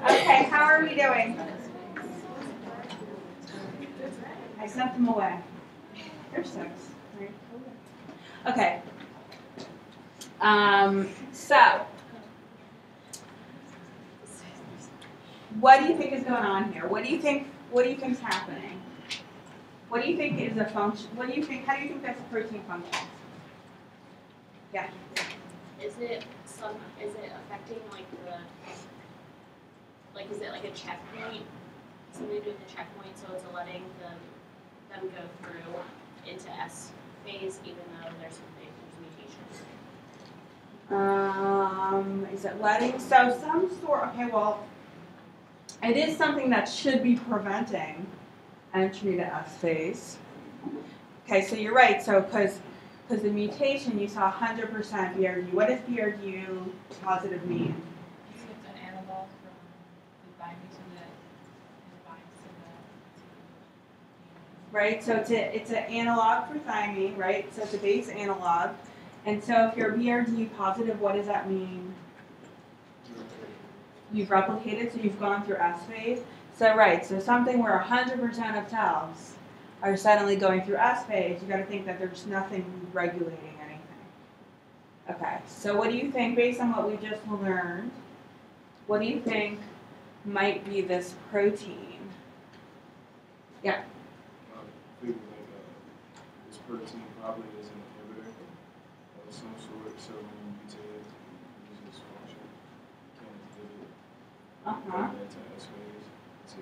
Speaker 2: Okay, how are we doing? I sent them away. There's 6. Right? Okay. So, what do you think is going on here? What do you think is happening? What do you think is a function? How do you think this protein functions? Yeah.
Speaker 7: Is it affecting is it like a checkpoint? Something to do with the checkpoint, so it's letting them go through into S phase even though there's mutations?
Speaker 2: Is it letting, so some sort, okay, well, it is something that should be preventing entry to S phase. Okay, so you're right, so because the mutation, you saw 100% BRD. What does BRD positive mean?
Speaker 1: It's an analog from the binding to the, it binds to the.
Speaker 2: Right, so it's an analog for thymine, right? So it's a base analog. And so if you're BRD positive, what does that mean? You've replicated, so you've gone through S phase. So right, so something where 100% of cells are suddenly going through S phase, you got to think that there's nothing regulating anything. Okay, so what do you think, based on what we just learned, what do you think might be this protein? Yeah.
Speaker 5: I think this protein probably is an inhibitor of some sort, so when you mutate it, it loses function. You can't inhibit it. To S phase, to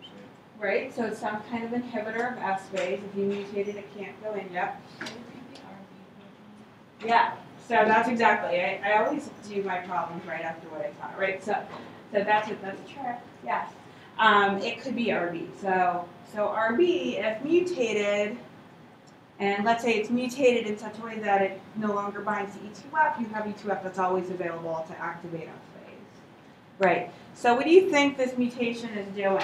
Speaker 5: 100%.
Speaker 2: Right, so it's some kind of inhibitor of S phase. If you mutate it, it can't go in. Yep. Yeah, so that's exactly. I always do my problems right after what I taught, right? So that's it. That's a trick. Yes. It could be RB. So RB, if mutated, and let's say it's mutated in such a way that it no longer binds to E2F, you have E2F that's always available to activate S phase. Right. So what do you think this mutation is doing?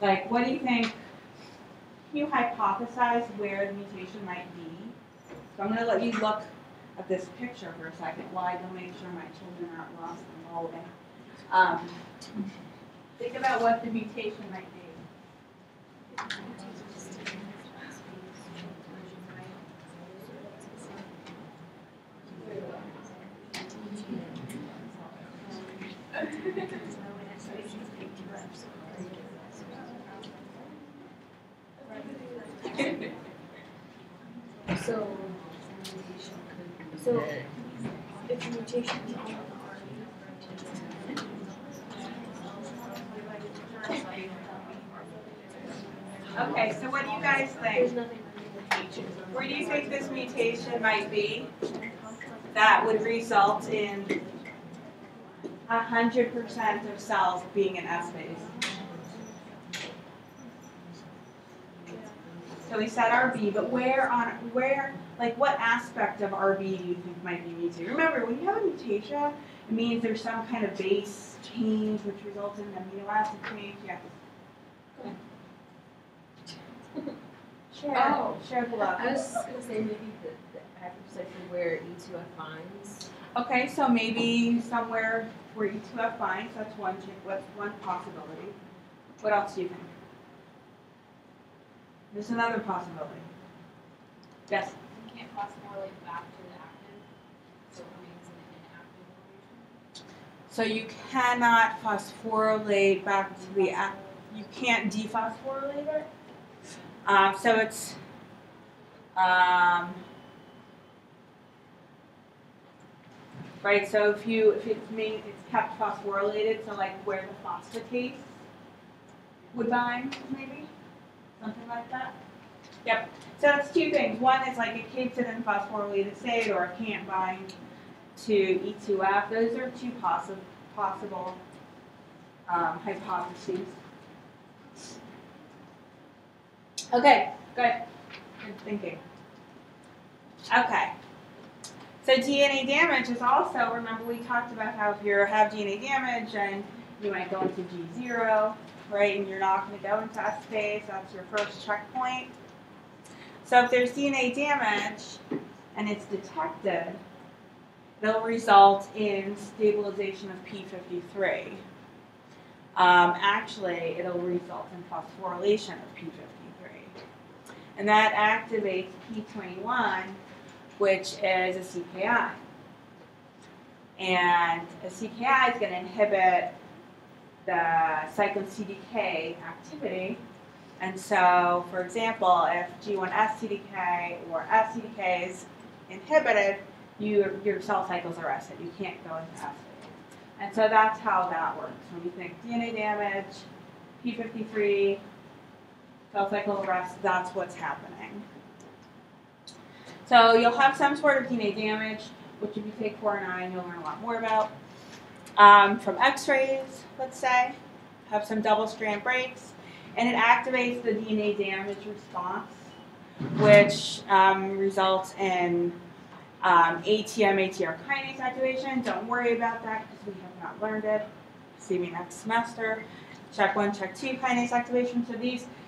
Speaker 2: Like, what do you think? Can you hypothesize where the mutation might be? So I'm going to let you look at this picture for a second while I go make sure my children aren't lost in the hallway. Think about what the mutation might be.
Speaker 1: So, mutation could be
Speaker 3: So-
Speaker 1: that
Speaker 3: If the mutation is on the
Speaker 2: Okay, so what do you guys
Speaker 3: there's
Speaker 2: think?
Speaker 3: nothing on the
Speaker 2: Where do you think this mutation might be that would result in 100% of cells being in S phase? So we said RB, but like what aspect of RB do you think might be mutated? Remember, when you have a mutation, it means there's some kind of base change which results in an amino acid change. Yeah. Share the love.
Speaker 1: I was gonna say maybe the active site for where E2F binds.
Speaker 2: Okay, so maybe somewhere where E2F binds, that's one possibility. What else do you think? There's another possibility. Yes?
Speaker 4: You can't phosphorylate back to the active, so it remains in an inactive location.
Speaker 2: So you cannot phosphorylate back to the you can't dephosphorylate it. So it's right. So if it's kept phosphorylated, so like where the phosphatase would bind, maybe something like that. Yep. So it's two things. One is like it keeps it in phosphorylated state, or it can't bind to E2F. Those are two possible hypotheses. Okay, good. Good thinking. Okay. So DNA damage is also, remember we talked about how if you have DNA damage and you might go into G0, right, and you're not going to go into S phase, that's your first checkpoint. So if there's DNA damage and it's detected, it'll result in stabilization of P53. Actually, it'll result in phosphorylation of P53. And that activates P21, which is a CKI. And a CKI is going to inhibit the cyclin CDK activity. And so, for example, if G1S CDK or S CDK is inhibited, your cell cycles are arrested. You can't go into S phase. And so that's how that works. When you think DNA damage, P53, cell cycle arrest, that's what's happening. So you'll have some sort of DNA damage, which if you take 4 and 9, you'll learn a lot more about. From X-rays, let's say, have some double-strand breaks, and it activates the DNA damage response, which results in ATM-ATR kinase activation. Don't worry about that because we have not learned it. See me next semester. Check 1, check 2 kinase activation. So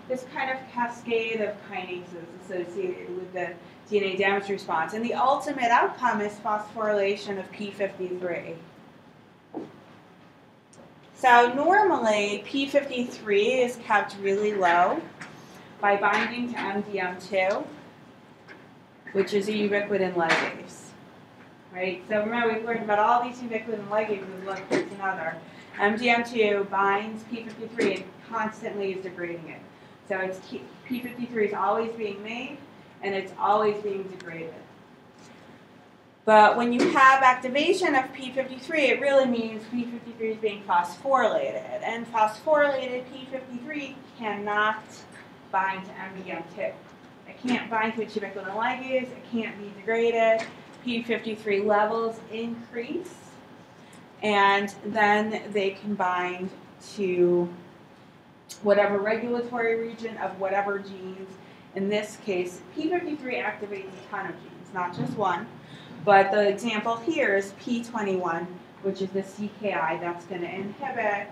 Speaker 2: this kind of cascade of kinases associated with the DNA damage response. And the ultimate outcome is phosphorylation of P53. So normally, P53 is kept really low by binding to MDM2, which is a ubiquitin ligase. Right? So remember, we've learned about all these ubiquitin ligases, look, here's another. MDM2 binds P53 and constantly is degrading it. So it's P53 is always being made, and it's always being degraded. But when you have activation of P53, it really means P53 is being phosphorylated. And phosphorylated P53 cannot bind to MDM2. It can't bind to a ubiquitin ligase. It can't be degraded. P53 levels increase. And then they can bind to whatever regulatory region of whatever genes. In this case, P53 activates a ton of genes, not just one. But the example here is P21, which is the CKI that's going to inhibit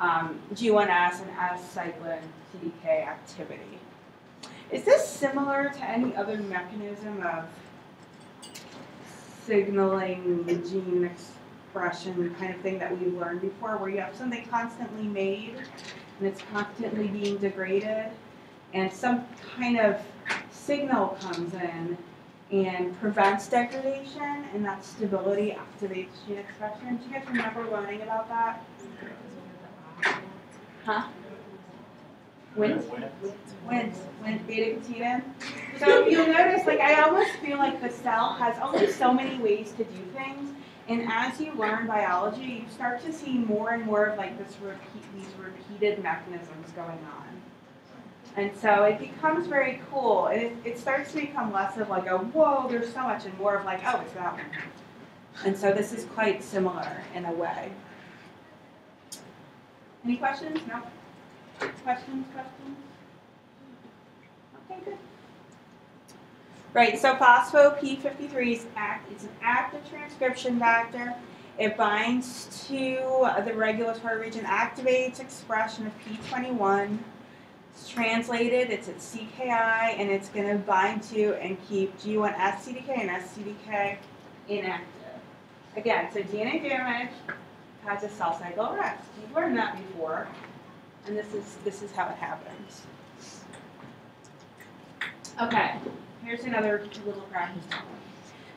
Speaker 2: G1S and S cyclin CDK activity. Is this similar to any other mechanism of signaling gene expression kind of thing that we've learned before, where you have something constantly made and it's constantly being degraded, and some kind of signal comes in and prevents degradation, and that stability activates gene expression? Do you guys remember learning about that? Huh? Wnt, beta-catenin? So if you notice, like I almost feel like the cell has only so many ways to do things, and as you learn biology, you start to see more and more of like these repeated mechanisms going on. And so it becomes very cool, and it starts to become less of like a whoa, there's so much, and more of like, oh, it's that one. And so this is quite similar in a way. Any questions? No? Questions? Okay, good. Right, so phospho-P53 is it's an active transcription factor. It binds to the regulatory region, activates expression of P21. It's translated, it's at CKI, and it's going to bind to and keep G1S CDK and SCDK inactive. Again, so DNA damage has a cell cycle arrest. You've learned that before, and this is how it happens. Okay, here's another little practice problem.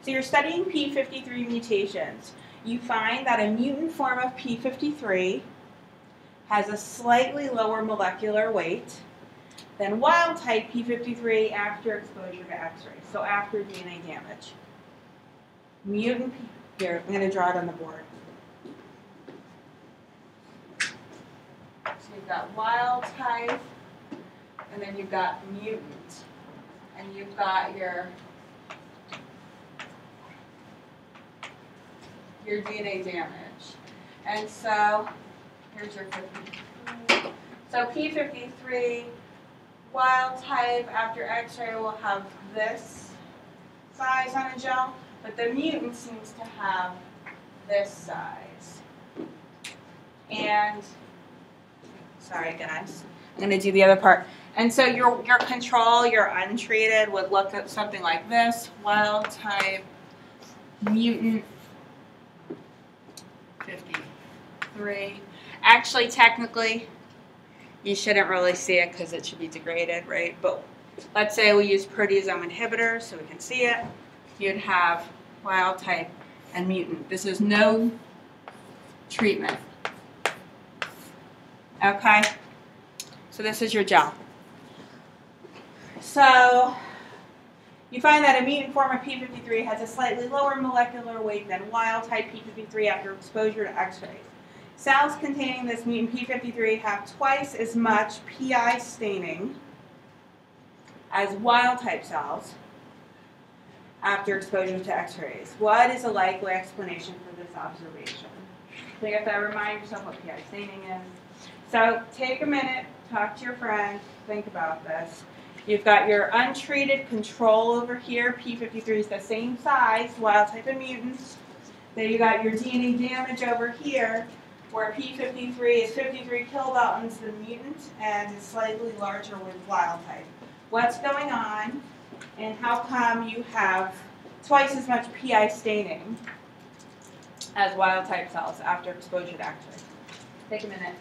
Speaker 2: So you're studying P53 mutations. You find that a mutant form of P53 has a slightly lower molecular weight than wild type P53 after exposure to X-rays, so after DNA damage. Mutant here, I'm going to draw it on the board. So you've got wild type, and then you've got mutant, and you've got your DNA damage. And so here's your 50. So P53 wild type after X-ray will have this size on a gel, but the mutant seems to have this size. And sorry guys, I'm going to do the other part. And so your control, your untreated, would look at something like this: wild type, mutant, 53. Actually, technically, you shouldn't really see it because it should be degraded, right? But let's say we use proteasome inhibitors so we can see it. You'd have wild type and mutant. This is no treatment. Okay? So this is your gel. So you find that a mutant form of P53 has a slightly lower molecular weight than wild type P53 after exposure to X-rays. Cells containing this mutant P53 have twice as much PI staining as wild type cells after exposure to X-rays. What is a likely explanation for this observation? So you have to remind yourself what PI staining is. So take a minute, talk to your friend, think about this. You've got your untreated control over here. P53 is the same size, wild type and mutants. Then you got your DNA damage over here, where P53 is 53 kilodaltons the mutant and is slightly larger with wild type. What's going on, and how come you have twice as much PI staining as wild type cells after exposure to X-rays? Take a minute.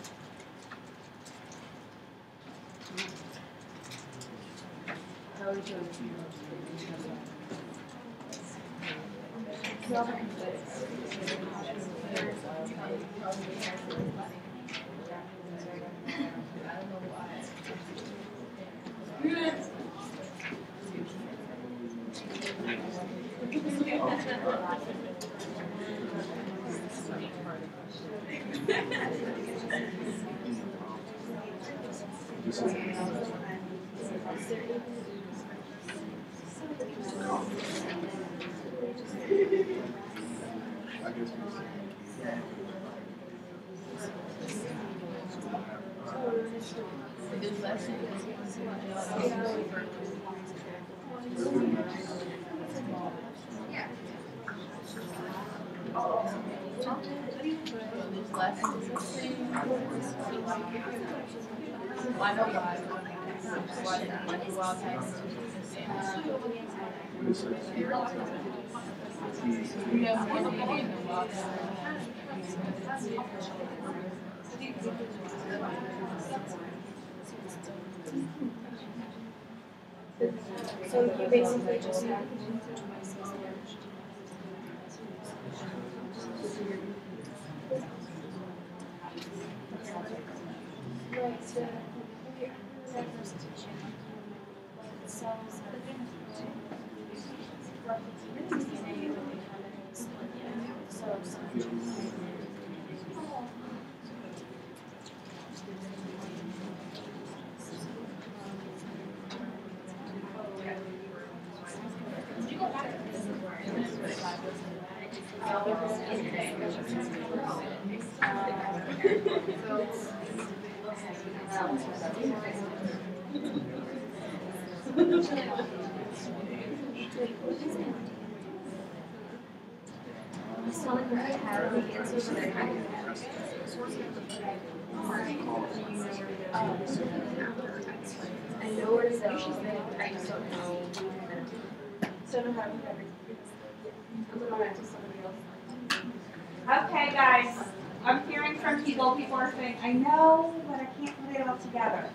Speaker 3: So you basically just have right, so your representation
Speaker 7: cells replicate the DNA, but they haven't split yet. So some
Speaker 4: I know where to go, I just don't know. So no matter what, I'm gonna go back to somebody else.
Speaker 2: Okay, guys, I'm hearing from people are saying, I know, but I can't put it all together.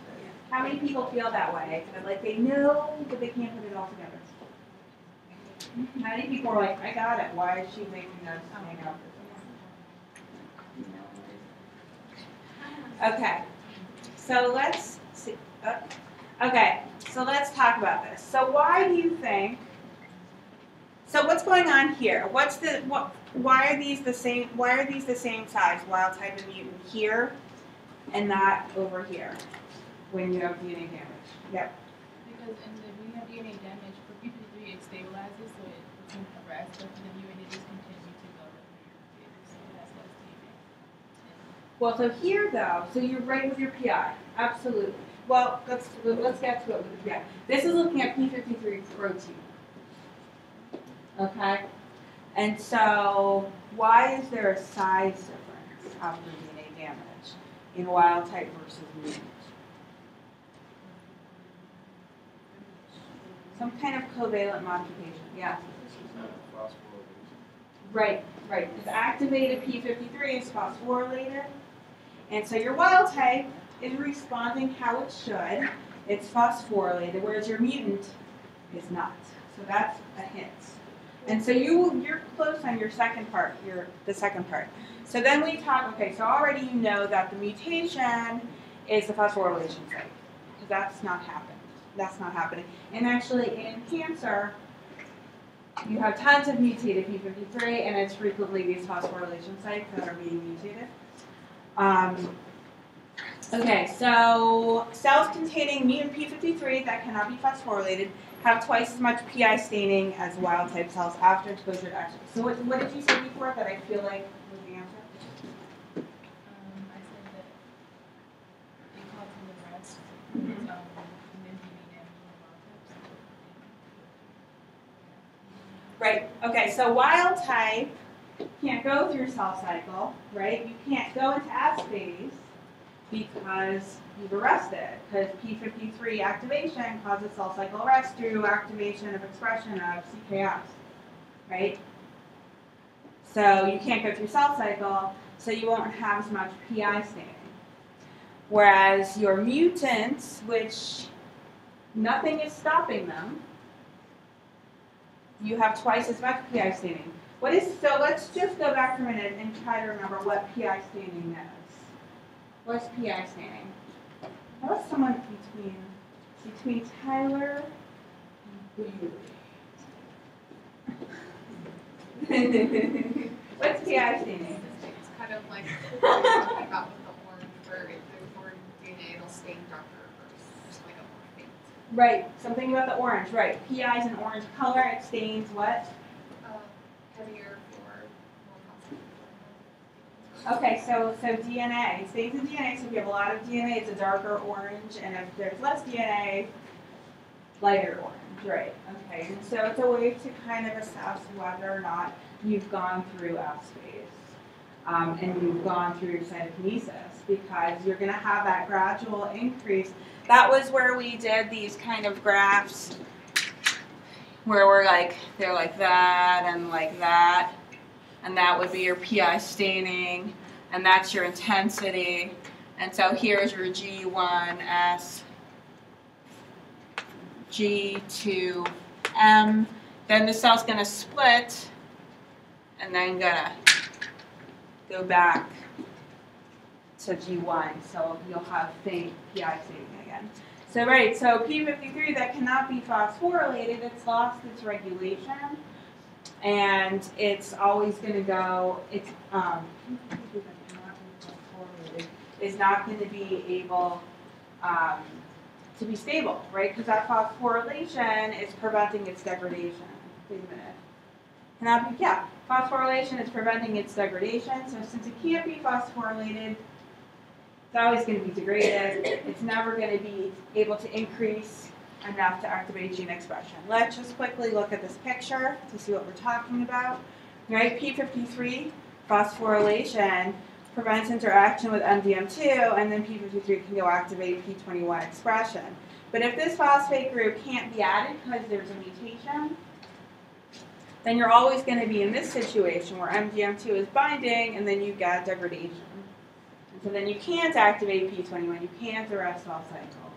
Speaker 2: How many people feel that way? Like they know, but they can't put it all together. How many people are like, I got it, why is she making us hang out? Okay, so let's see. Okay, so let's talk about this. So why do you think? So what's going on here? Why are these the same? Why are these the same size? Wild type and mutant here, and not over here when you have DNA damage. Yep.
Speaker 8: Because when you have DNA damage, for P53 it stabilizes, so it becomes a rest, but for the mutant it just continues to go through your so that's less DNA.
Speaker 2: Well, so here though, so you're right with your PI, absolutely. Well, let's get to it with the PI. This is looking at P53 protein. Okay, and so why is there a size difference after DNA damage in wild type versus mutant? Some kind of covalent modification, yeah. Right. It's activated P53 is phosphorylated, and so your wild type is responding how it should. It's phosphorylated, whereas your mutant is not. So that's a hint. And so you're close on your second part, the second part. So then we talk, okay, so already you know that the mutation is the phosphorylation site. Because that's not happened. That's not happening. And actually in cancer, you have tons of mutated P53, and it's frequently these phosphorylation sites that are being mutated. Okay, so cells containing mutant P53 that cannot be phosphorylated have twice as much PI staining as wild type cells after exposure to X-ray. So what did you say before that I feel like was the answer?
Speaker 8: I said that it causes the rest, and then DNA damage in wild types.
Speaker 2: Right, okay, so wild type can't go through cell cycle, right? You can't go into S phase because you've arrested, because P53 activation causes cell cycle arrest through activation of expression of CKS, right? So you can't go through cell cycle, so you won't have as much PI staining. Whereas your mutants, which nothing is stopping them, you have twice as much PI staining. So let's just go back for a minute and try to remember what PI staining is. What's PI staining? How about someone between Tyler and Bowie? What's PI staining?
Speaker 9: It's kind of like what you're talking about with the orange, where the orange DNA it'll stain darker or just like a more faint.
Speaker 2: Right, something about the orange, right. PI is an orange color, it stains what?
Speaker 9: Heavier for more concentrated.
Speaker 2: Okay, so DNA, stains in DNA, so if you have a lot of DNA, it's a darker orange, and if there's less DNA, lighter orange, right, okay. And so it's a way to kind of assess whether or not you've gone through S phase, and you've gone through cytokinesis, because you're gonna have that gradual increase. That was where we did these kind of graphs, where we're like, they're like that, and that would be your PI staining, and that's your intensity. And so here's your G1S, G2M. Then the cell's going to split, and then gonna go back to G1. So you'll have faint PI staining again. So right, so P53 that cannot be phosphorylated, it's lost its regulation, and it's always going to go. It's P53 that cannot be phosphorylated is not going to be able to be stable, right? Because that phosphorylation is preventing its degradation. Wait a minute. Cannot be, yeah. Phosphorylation is preventing its degradation. So since it can't be phosphorylated, it's always going to be degraded. It's never going to be able to increase enough to activate gene expression. Let's just quickly look at this picture to see what we're talking about. Right, P53 phosphorylation prevents interaction with MDM2, and then P53 can go activate P21 expression. But if this phosphate group can't be added because there's a mutation, then you're always going to be in this situation where MDM2 is binding, and then you get degradation. And so then you can't activate P21, you can't arrest cell cycle.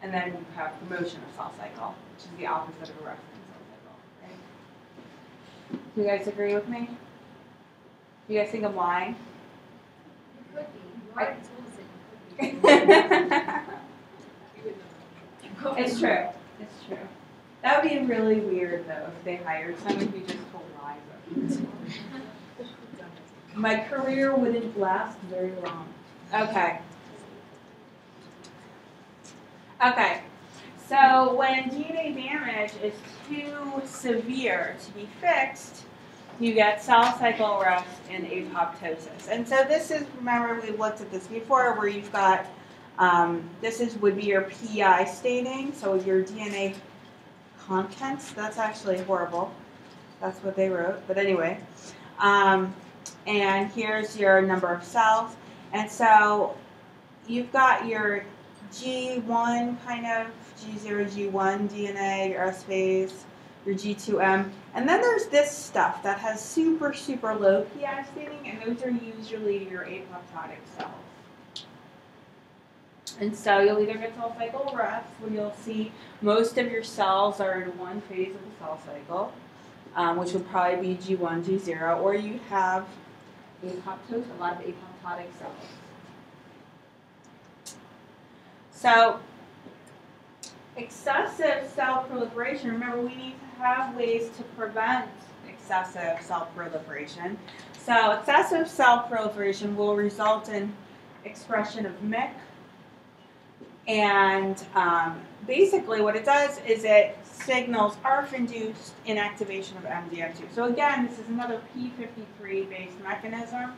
Speaker 2: And then you have promotion of cell cycle, which is the opposite of arresting cell cycle, right? Do you guys agree with me? Do you guys think I'm lying?
Speaker 4: It could be. You already told us it could be.
Speaker 2: It's true. It's true. That would be really weird, though, if they hired someone who just told lies. My career wouldn't last very long. Okay. Okay. So when DNA damage is too severe to be fixed, you get cell cycle arrest and apoptosis. And so this is, remember we've looked at this before, where you've got, would be your PI staining, so your DNA contents. That's actually horrible. That's what they wrote. But anyway, and here's your number of cells. And so you've got your G1 kind of, G0, G1 DNA, your S phase, your G2M. And then there's this stuff that has super, super low PI staining, and those are usually your apoptotic cells. And so you'll either get cell cycle arrest, where you'll see most of your cells are in one phase of the cell cycle, which would probably be G1, G0, or you'd have apoptosis, a lot of apoptotic cells. So excessive cell proliferation, remember we need to have ways to prevent excessive cell proliferation. So excessive cell proliferation will result in expression of MYC. And basically what it does is it signals ARF-induced inactivation of MDM2. So again, this is another P53-based mechanism.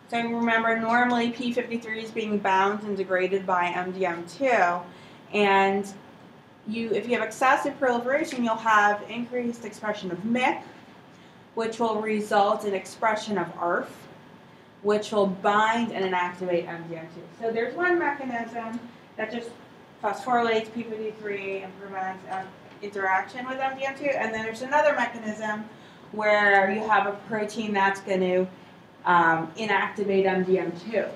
Speaker 2: So remember, normally P53 is being bound and degraded by MDM2. And if you have excessive proliferation, you'll have increased expression of MYC, which will result in expression of ARF, which will bind and inactivate MDM2. So there's one mechanism that just phosphorylates P53 and prevents interaction with MDM2. And then there's another mechanism where you have a protein that's going to inactivate MDM2.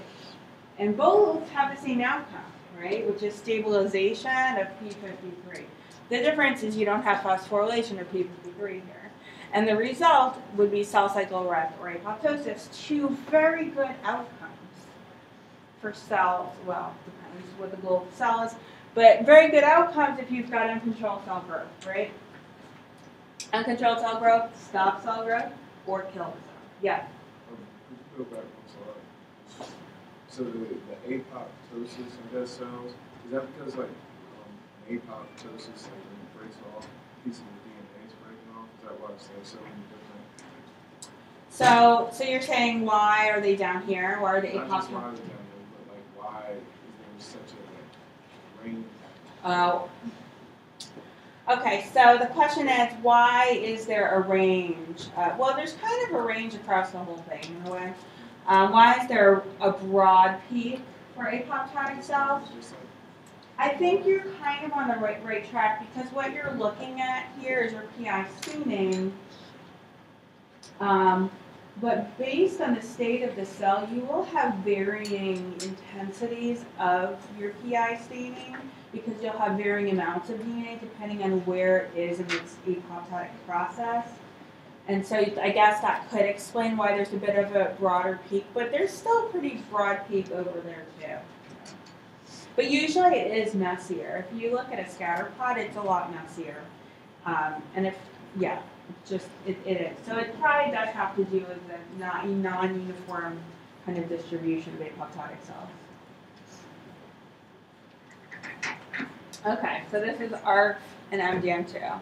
Speaker 2: And both have the same outcome, right, which is stabilization of P53. The difference is you don't have phosphorylation of P53 here. And the result would be cell cycle arrest or apoptosis, two very good outcomes for cells. Well, depends what the goal of the cell is, but very good outcomes if you've got uncontrolled cell growth, right? Uncontrolled cell growth, stop cell growth, or kill the cell. Yeah.
Speaker 5: Go back, I'm sorry. So the apoptosis in dead cells, is that because apoptosis when it breaks off, pieces of the DNA is breaking off? Is that why it's so many different?
Speaker 2: So you're saying why are they down here? Why are they
Speaker 5: Not just why
Speaker 2: apoptosis?
Speaker 5: are they down there, but why is there such a range?
Speaker 2: Oh. Okay, so the question is, why is there a range? Well, there's kind of a range across the whole thing in a way. Why is there a broad peak for apoptotic cells? I think you're kind of on the right track, because what you're looking at here is your PI staining. But based on the state of the cell, you will have varying intensities of your PI staining, because you'll have varying amounts of DNA depending on where it is in its apoptotic process. And so I guess that could explain why there's a bit of a broader peak, but there's still a pretty broad peak over there too. But usually it is messier. If you look at a scatter plot, it's a lot messier. And if, yeah, it is. So it probably does have to do with the non-uniform kind of distribution of apoptotic cells. Okay, so this is ARC and MDM2.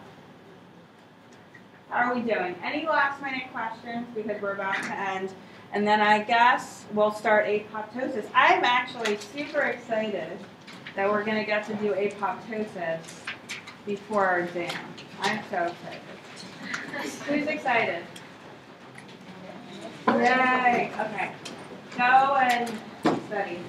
Speaker 2: How are we doing? Any last minute questions? Because we're about to end. And then I guess we'll start apoptosis. I'm actually super excited that we're going to get to do apoptosis before our exam. I'm so excited. Who's excited? Yay! Okay. Go and study.